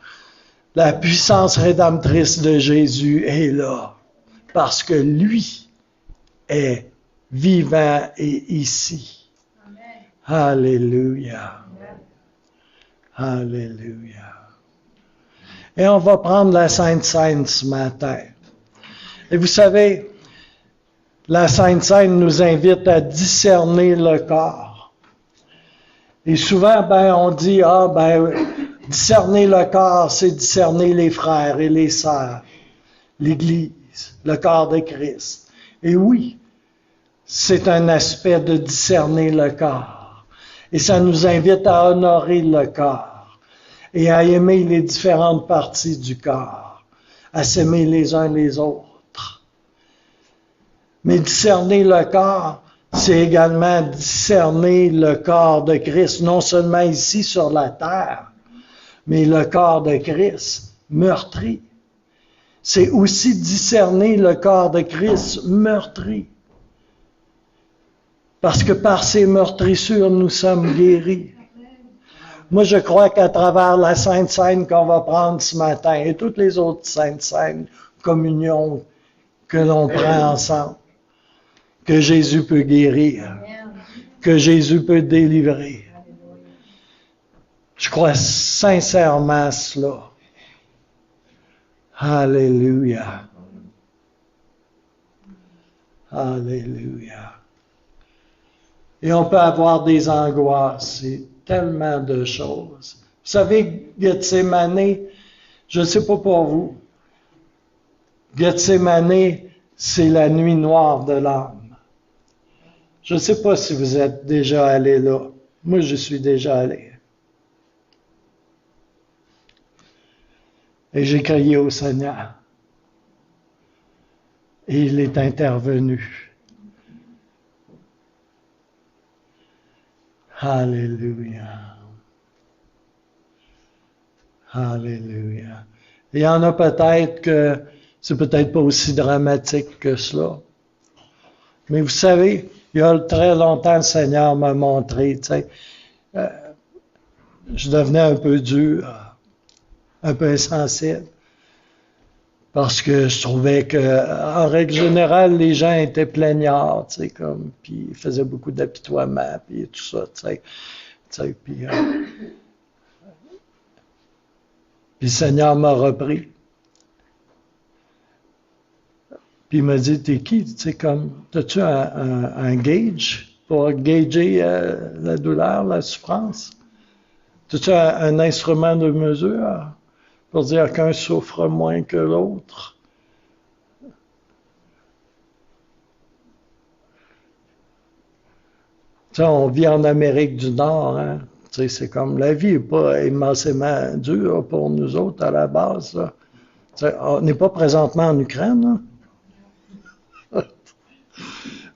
La puissance rédemptrice de Jésus est là, parce que lui est vivant et ici. Amen. Alléluia. Alléluia. Et on va prendre la Sainte Seine ce matin. Et vous savez, la Sainte Seine nous invite à discerner le corps. Et souvent, on dit, discerner le corps, c'est discerner les frères et les sœurs. l'Église, le corps de Christ. Et oui, c'est un aspect de discerner le corps. Et ça nous invite à honorer le corps et à aimer les différentes parties du corps, à s'aimer les uns les autres. Mais discerner le corps, c'est également discerner le corps de Christ, non seulement ici sur la terre, mais le corps de Christ meurtri. C'est aussi discerner le corps de Christ meurtri. Parce que par ces meurtrissures, nous sommes guéris. Moi, je crois qu'à travers la Sainte Seine qu'on va prendre ce matin et toutes les autres Saintes Seines, communions que l'on prend ensemble, que Jésus peut guérir, que Jésus peut délivrer. Je crois sincèrement à cela. Alléluia. Alléluia. Et on peut avoir des angoisses et tellement de choses. Vous savez, Gethsémane, je ne sais pas pour vous, Gethsémane, c'est la nuit noire de l'âme. Je ne sais pas si vous êtes déjà allé là. Moi, je suis déjà allé. Et j'ai crié au Seigneur. Et il est intervenu. Alléluia. Alléluia. Il y en a peut-être que c'est peut-être pas aussi dramatique que cela. Mais vous savez, il y a très longtemps, le Seigneur m'a montré, tu sais, je devenais un peu dur, un peu insensible. Parce que je trouvais que, en règle générale, les gens étaient plaignards, tu sais, comme, puis ils faisaient beaucoup d'apitoiements, puis tout ça, tu sais, puis le Seigneur m'a repris. Puis il m'a dit, t'es qui? Tu sais, comme, t'as-tu un gauge pour gager la douleur, la souffrance? T'as-tu un instrument de mesure pour dire qu'un souffre moins que l'autre? Tu sais, on vit en Amérique du Nord, hein? Tu sais, c'est comme, la vie n'est pas immensément dure pour nous autres à la base, là. Tu sais, on n'est pas présentement en Ukraine, hein?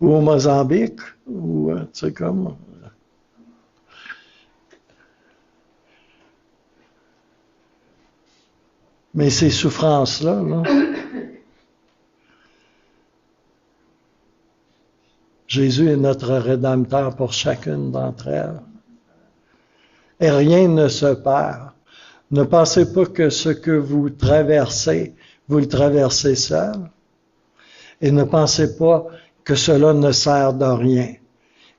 Ou au Mozambique, ou, tu sais, comme... Mais ces souffrances-là, là, Jésus est notre Rédempteur pour chacune d'entre elles. Et rien ne se perd. Ne pensez pas que ce que vous traversez, vous le traversez seul. Et ne pensez pas que cela ne sert de rien.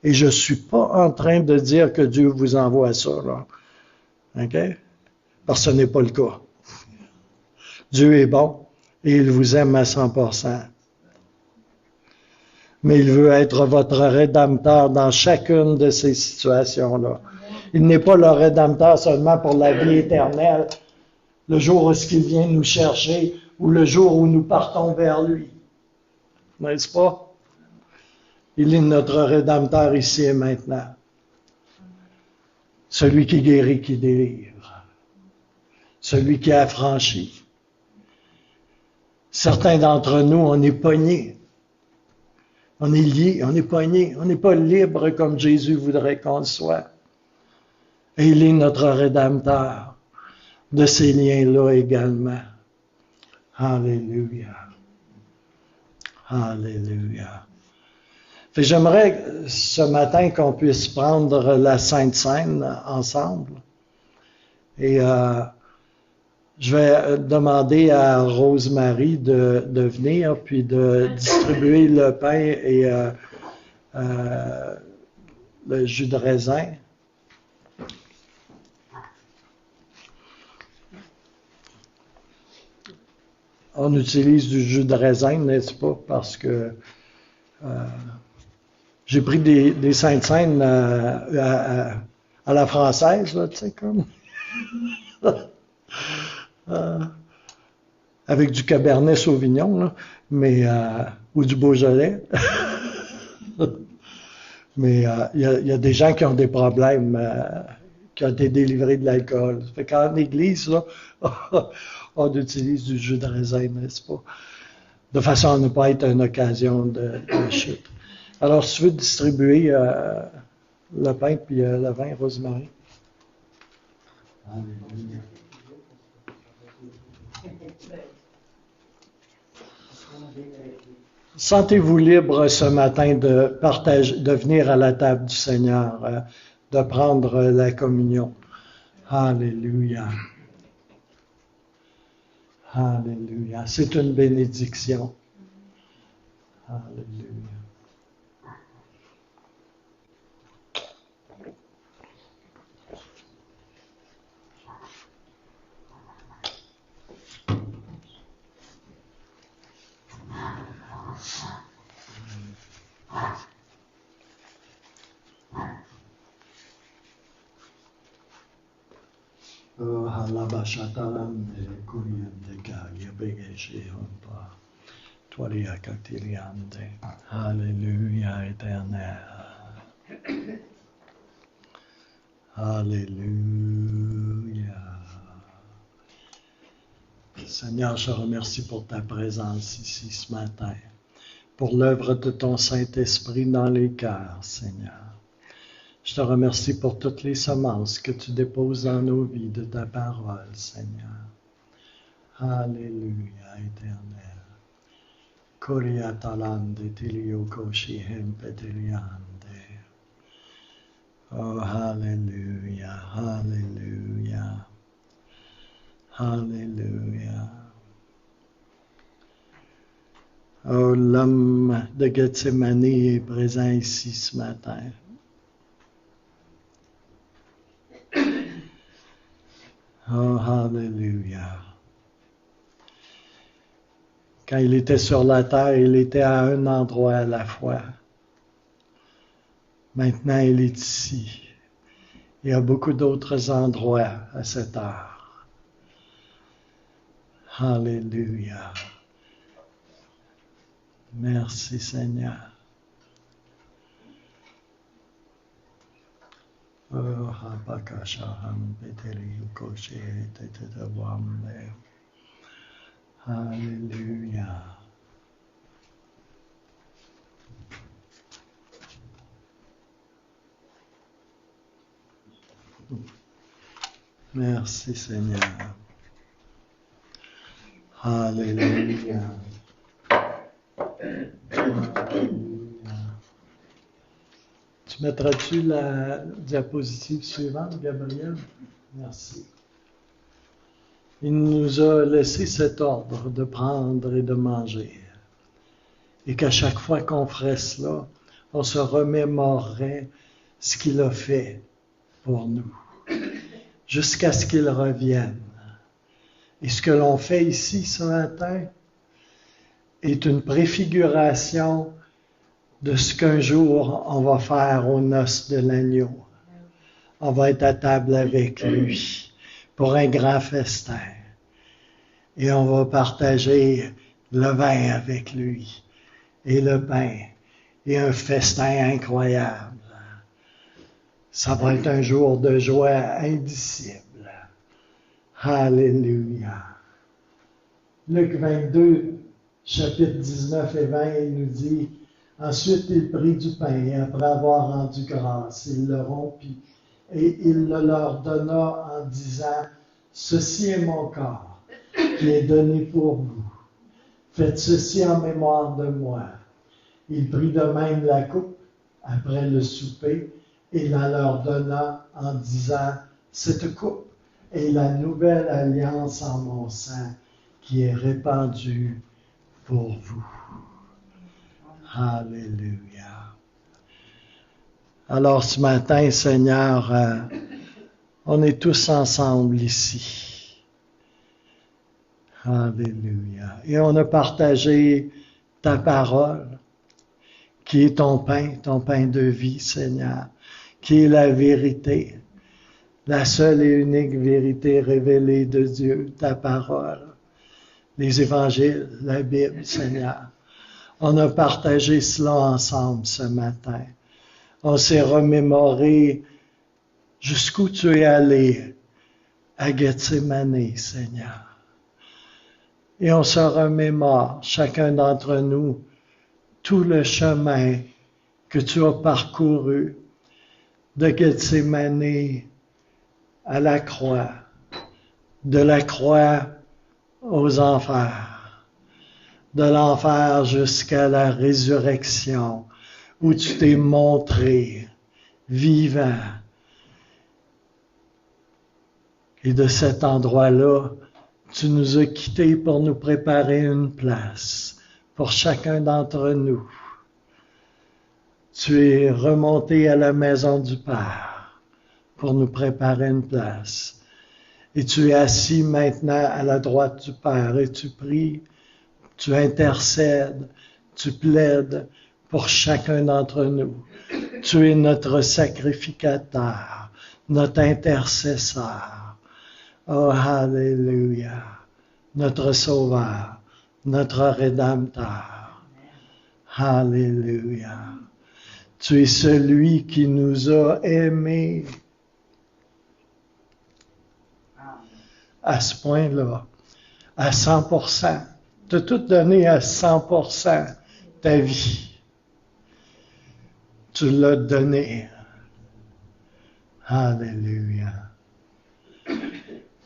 Et je ne suis pas en train de dire que Dieu vous envoie ça, là. OK? Parce que ce n'est pas le cas. Dieu est bon et il vous aime à 100%. Mais il veut être votre Rédempteur dans chacune de ces situations-là. Il n'est pas le Rédempteur seulement pour la vie éternelle, le jour où il vient nous chercher ou le jour où nous partons vers lui. N'est-ce pas? Il est notre Rédempteur ici et maintenant. Celui qui guérit, qui délivre. Celui qui a affranchi. Certains d'entre nous, on est pognés. On est liés, on est pognés. On n'est pas libre comme Jésus voudrait qu'on le soit. Et il est notre Rédempteur de ces liens-là également. Alléluia. Alléluia. Fait que j'aimerais ce matin qu'on puisse prendre la Sainte Seine ensemble. Et je vais demander à Rosemary de venir puis de distribuer le pain et le jus de raisin. On utilise du jus de raisin, n'est-ce pas? Parce que j'ai pris des Saintes Seines à la française, là, tu sais, comme. avec du Cabernet Sauvignon, là, mais, ou du Beaujolais. Mais il y a des gens qui ont des problèmes, qui ont été délivrés de l'alcool. Ça fait qu'en église, là, on utilise du jus de raisin, n'est-ce pas? De façon à ne pas être une occasion de chute. Alors, si tu veux distribuer le pain puis le vin, Rosemary. Alléluia. Sentez-vous libre ce matin de partager, de venir à la table du Seigneur, de prendre la communion. Alléluia. Alléluia. C'est une bénédiction. Alléluia. Alléluia, éternel. Alléluia. Seigneur, je te remercie pour ta présence ici ce matin, pour l'œuvre de ton Saint-Esprit dans les cœurs, Seigneur. Je te remercie pour toutes les semences que tu déposes dans nos vies de ta parole, Seigneur. Alléluia, éternel. Koriatalande tiliokoshi hempeteliande. Oh, Alléluia, Alléluia, Alléluia. Oh, l'homme de Gethsémane est présent ici ce matin. Oh, Alléluia. Quand il était sur la terre, il était à un endroit à la fois. Maintenant, il est ici. Il y a beaucoup d'autres endroits à cette heure. Alléluia. Merci, Seigneur. Oh, Alléluia. Merci, Seigneur. Alléluia. Alléluia. Tu mettras-tu la diapositive suivante, Gabriel? Merci. Il nous a laissé cet ordre de prendre et de manger. Et qu'à chaque fois qu'on ferait cela, on se remémorerait ce qu'il a fait pour nous, jusqu'à ce qu'il revienne. Et ce que l'on fait ici ce matin est une préfiguration de ce qu'un jour on va faire aux noces de l'agneau. On va être à table avec lui pour un grand festin. Et on va partager le vin avec lui et le pain et un festin incroyable. Ça va être un jour de joie indicible. Alléluia. Luc 22, chapitre 19 et 20, il nous dit: ensuite il prit du pain et après avoir rendu grâce, il le rompit et il le leur donna en disant: ceci est mon corps qui est donné pour vous. Faites ceci en mémoire de moi. Il prit de même la coupe après le souper et la leur donna en disant: cette coupe est la nouvelle alliance en mon sang qui est répandue pour vous. Alléluia. Alors ce matin, Seigneur, on est tous ensemble ici. Alléluia. Et on a partagé ta parole, qui est ton pain de vie, Seigneur, qui est la vérité, la seule et unique vérité révélée de Dieu, ta parole. les évangiles, la Bible, Seigneur. On a partagé cela ensemble ce matin. On s'est remémoré jusqu'où tu es allé à Gethsémani, Seigneur. Et on se remémore, chacun d'entre nous, tout le chemin que tu as parcouru de Gethsémani à la croix, de la croix aux enfers, de l'enfer jusqu'à la résurrection, où tu t'es montré vivant. Et de cet endroit-là, tu nous as quittés pour nous préparer une place pour chacun d'entre nous. Tu es remonté à la maison du Père pour nous préparer une place. Et tu es assis maintenant à la droite du Père et tu pries, tu intercèdes, tu plaides pour chacun d'entre nous. Tu es notre sacrificateur, notre intercesseur. Oh, Alléluia, notre Sauveur, notre Rédempteur. Alléluia. Tu es celui qui nous a aimés à ce point-là, à 100%. Tu as tout donné à 100% ta vie. Tu l'as donné. Alléluia.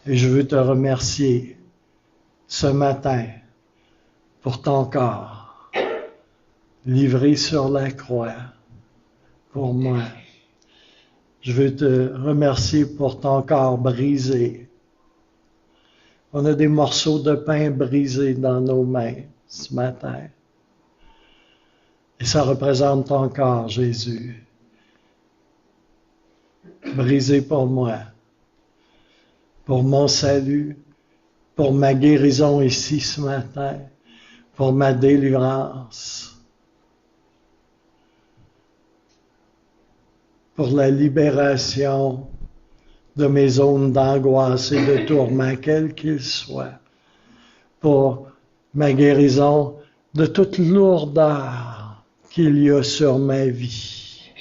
Et je veux te remercier ce matin pour ton corps, livré sur la croix pour moi. Je veux te remercier pour ton corps brisé. On a des morceaux de pain brisés dans nos mains ce matin. Et ça représente ton corps, Jésus. Brisé pour moi, pour mon salut, pour ma guérison ici ce matin, pour ma délivrance, pour la libération de mes zones d'angoisse et de tourment, quels qu'ils soient, pour ma guérison de toute lourdeur qu'il y a sur ma vie.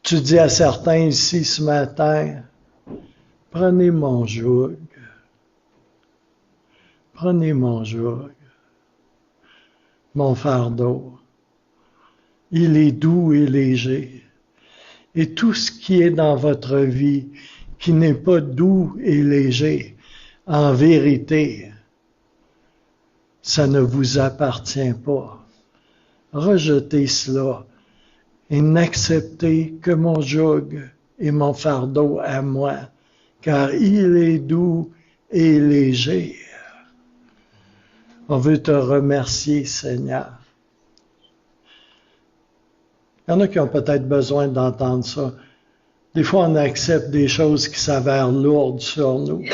Tu dis à certains ici ce matin, prenez mon joug, prenez mon joug, mon fardeau, il est doux et léger. Et tout ce qui est dans votre vie qui n'est pas doux et léger, en vérité, ça ne vous appartient pas. Rejetez cela et n'acceptez que mon joug et mon fardeau à moi, car il est doux et léger. On veut te remercier, Seigneur. Il y en a qui ont peut-être besoin d'entendre ça. Des fois, on accepte des choses qui s'avèrent lourdes sur nous.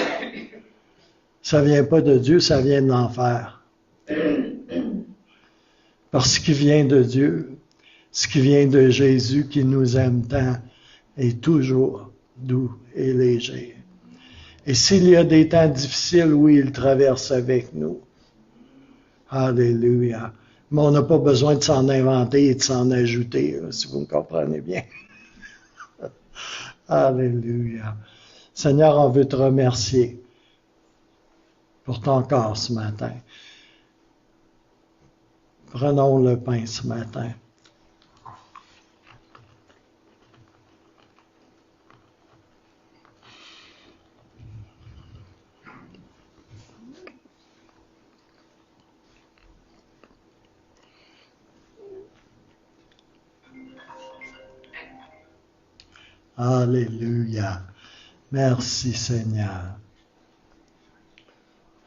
Ça vient pas de Dieu, ça vient de l'enfer. Parce ce qui vient de Dieu, ce qui vient de Jésus qui nous aime tant, est toujours doux et léger. Et s'il y a des temps difficiles, oui, il traverse avec nous. Alléluia. Mais on n'a pas besoin de s'en inventer et de s'en ajouter, là, si vous me comprenez bien. Alléluia. Seigneur, on veut te remercier pour ton corps ce matin. Prenons le pain ce matin. Alléluia. Merci Seigneur.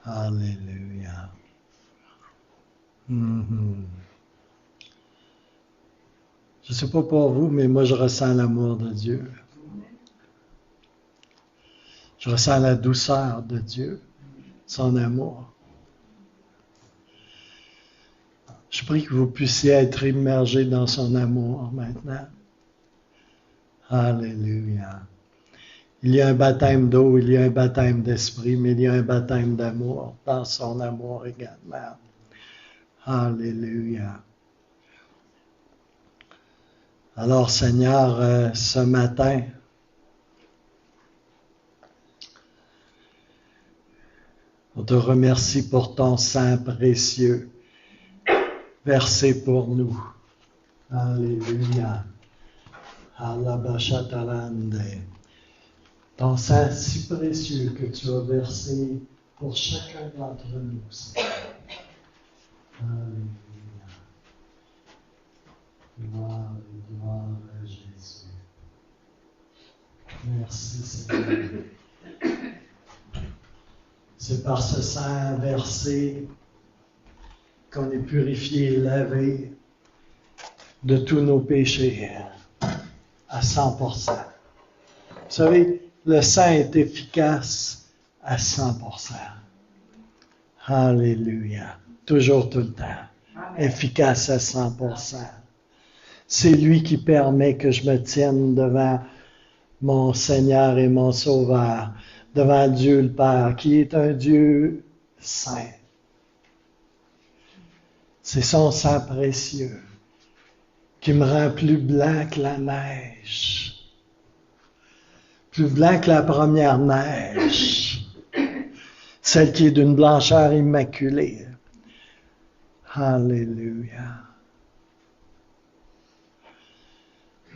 Alléluia. Je ne sais pas pour vous, mais moi je ressens l'amour de Dieu. Je ressens la douceur de Dieu, son amour. Je prie que vous puissiez être immergés dans son amour maintenant. Alléluia. Il y a un baptême d'eau, il y a un baptême d'esprit, mais il y a un baptême d'amour dans son amour également. Alléluia. Alors Seigneur, ce matin, on te remercie pour ton sang précieux versé pour nous. Alléluia. Alabashatalande. Ton sang si précieux que tu as versé pour chacun d'entre nous, Seigneur. Alléluia. Gloire et gloire à Jésus. Merci, Seigneur. C'est par ce sang versé qu'on est purifié et lavé de tous nos péchés à 100%. Vous savez, le sang est efficace à 100%. Alléluia. Toujours, tout le temps. Efficace à 100%. C'est lui qui permet que je me tienne devant mon Seigneur et mon Sauveur, devant Dieu le Père, qui est un Dieu saint. C'est son sang précieux qui me rend plus blanc que la neige, plus blanc que la première neige, celle qui est d'une blancheur immaculée. Alléluia.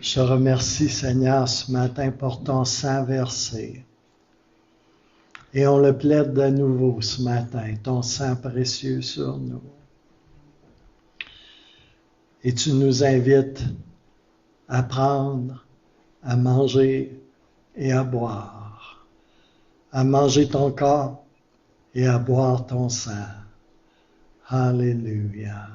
Je te remercie, Seigneur, ce matin pour ton sang versé. Et on le plaide de nouveau ce matin, ton sang précieux sur nous. Et tu nous invites à prendre, à manger et à boire. À manger ton corps et à boire ton sang. Alléluia.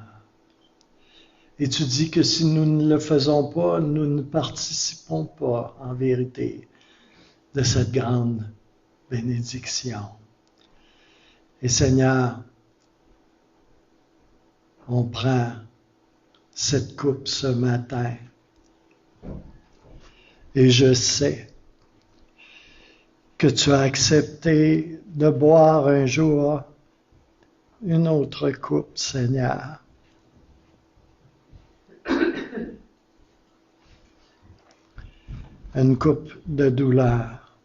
Et tu dis que si nous ne le faisons pas, nous ne participons pas, en vérité, de cette grande bénédiction. Et Seigneur, on prend cette coupe ce matin. Et je sais que tu as accepté de boire un jour une autre coupe, Seigneur. Une coupe de douleur.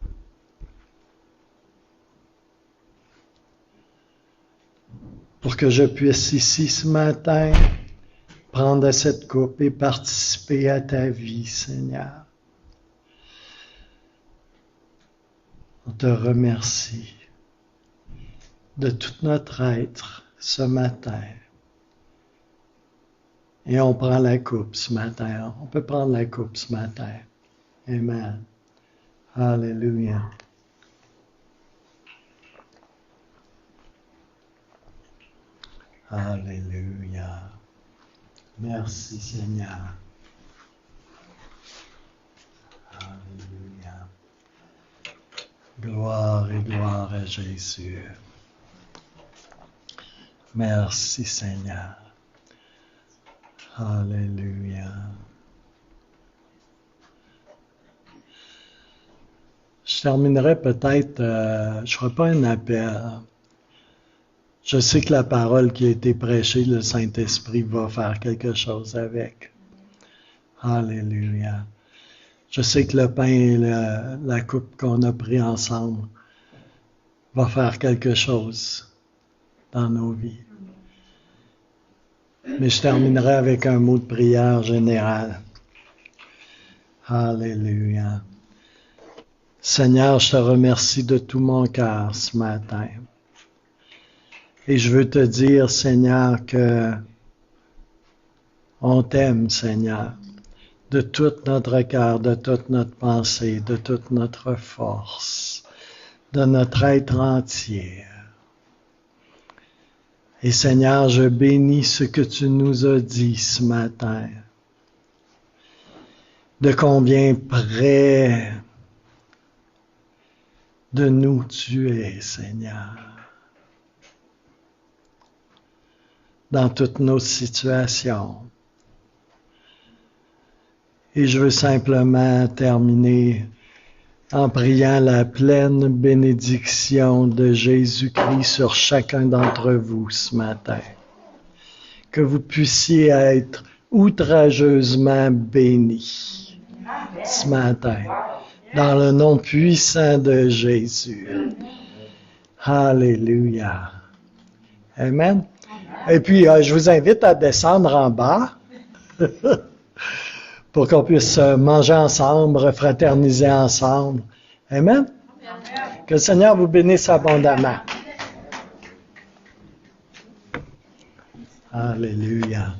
Pour que je puisse ici ce matin prendre cette coupe et participer à ta vie, Seigneur. On te remercie de tout notre être ce matin. Et on prend la coupe ce matin. On peut prendre la coupe ce matin. Amen. Alléluia. Alléluia. Merci Seigneur. Alléluia. Gloire et gloire à Jésus. Merci Seigneur. Alléluia. Je terminerai peut-être, je ne ferai pas un appel. Je sais que la parole qui a été prêchée, le Saint-Esprit va faire quelque chose avec. Alléluia. Je sais que le pain et la coupe qu'on a pris ensemble va faire quelque chose dans nos vies. Mais je terminerai avec un mot de prière générale. Alléluia. Seigneur, je te remercie de tout mon cœur ce matin. Et je veux te dire, Seigneur, que on t'aime, Seigneur, de tout notre cœur, de toute notre pensée, de toute notre force, de notre être entier. Et Seigneur, je bénis ce que tu nous as dit ce matin, de combien près de nous tu es, Seigneur, dans toutes nos situations. Et je veux simplement terminer en priant la pleine bénédiction de Jésus-Christ sur chacun d'entre vous ce matin. Que vous puissiez être outrageusement bénis ce matin, dans le nom puissant de Jésus. Alléluia. Amen. Et puis, je vous invite à descendre en bas pour qu'on puisse manger ensemble, refraterniser ensemble. Amen. Que le Seigneur vous bénisse abondamment. Alléluia.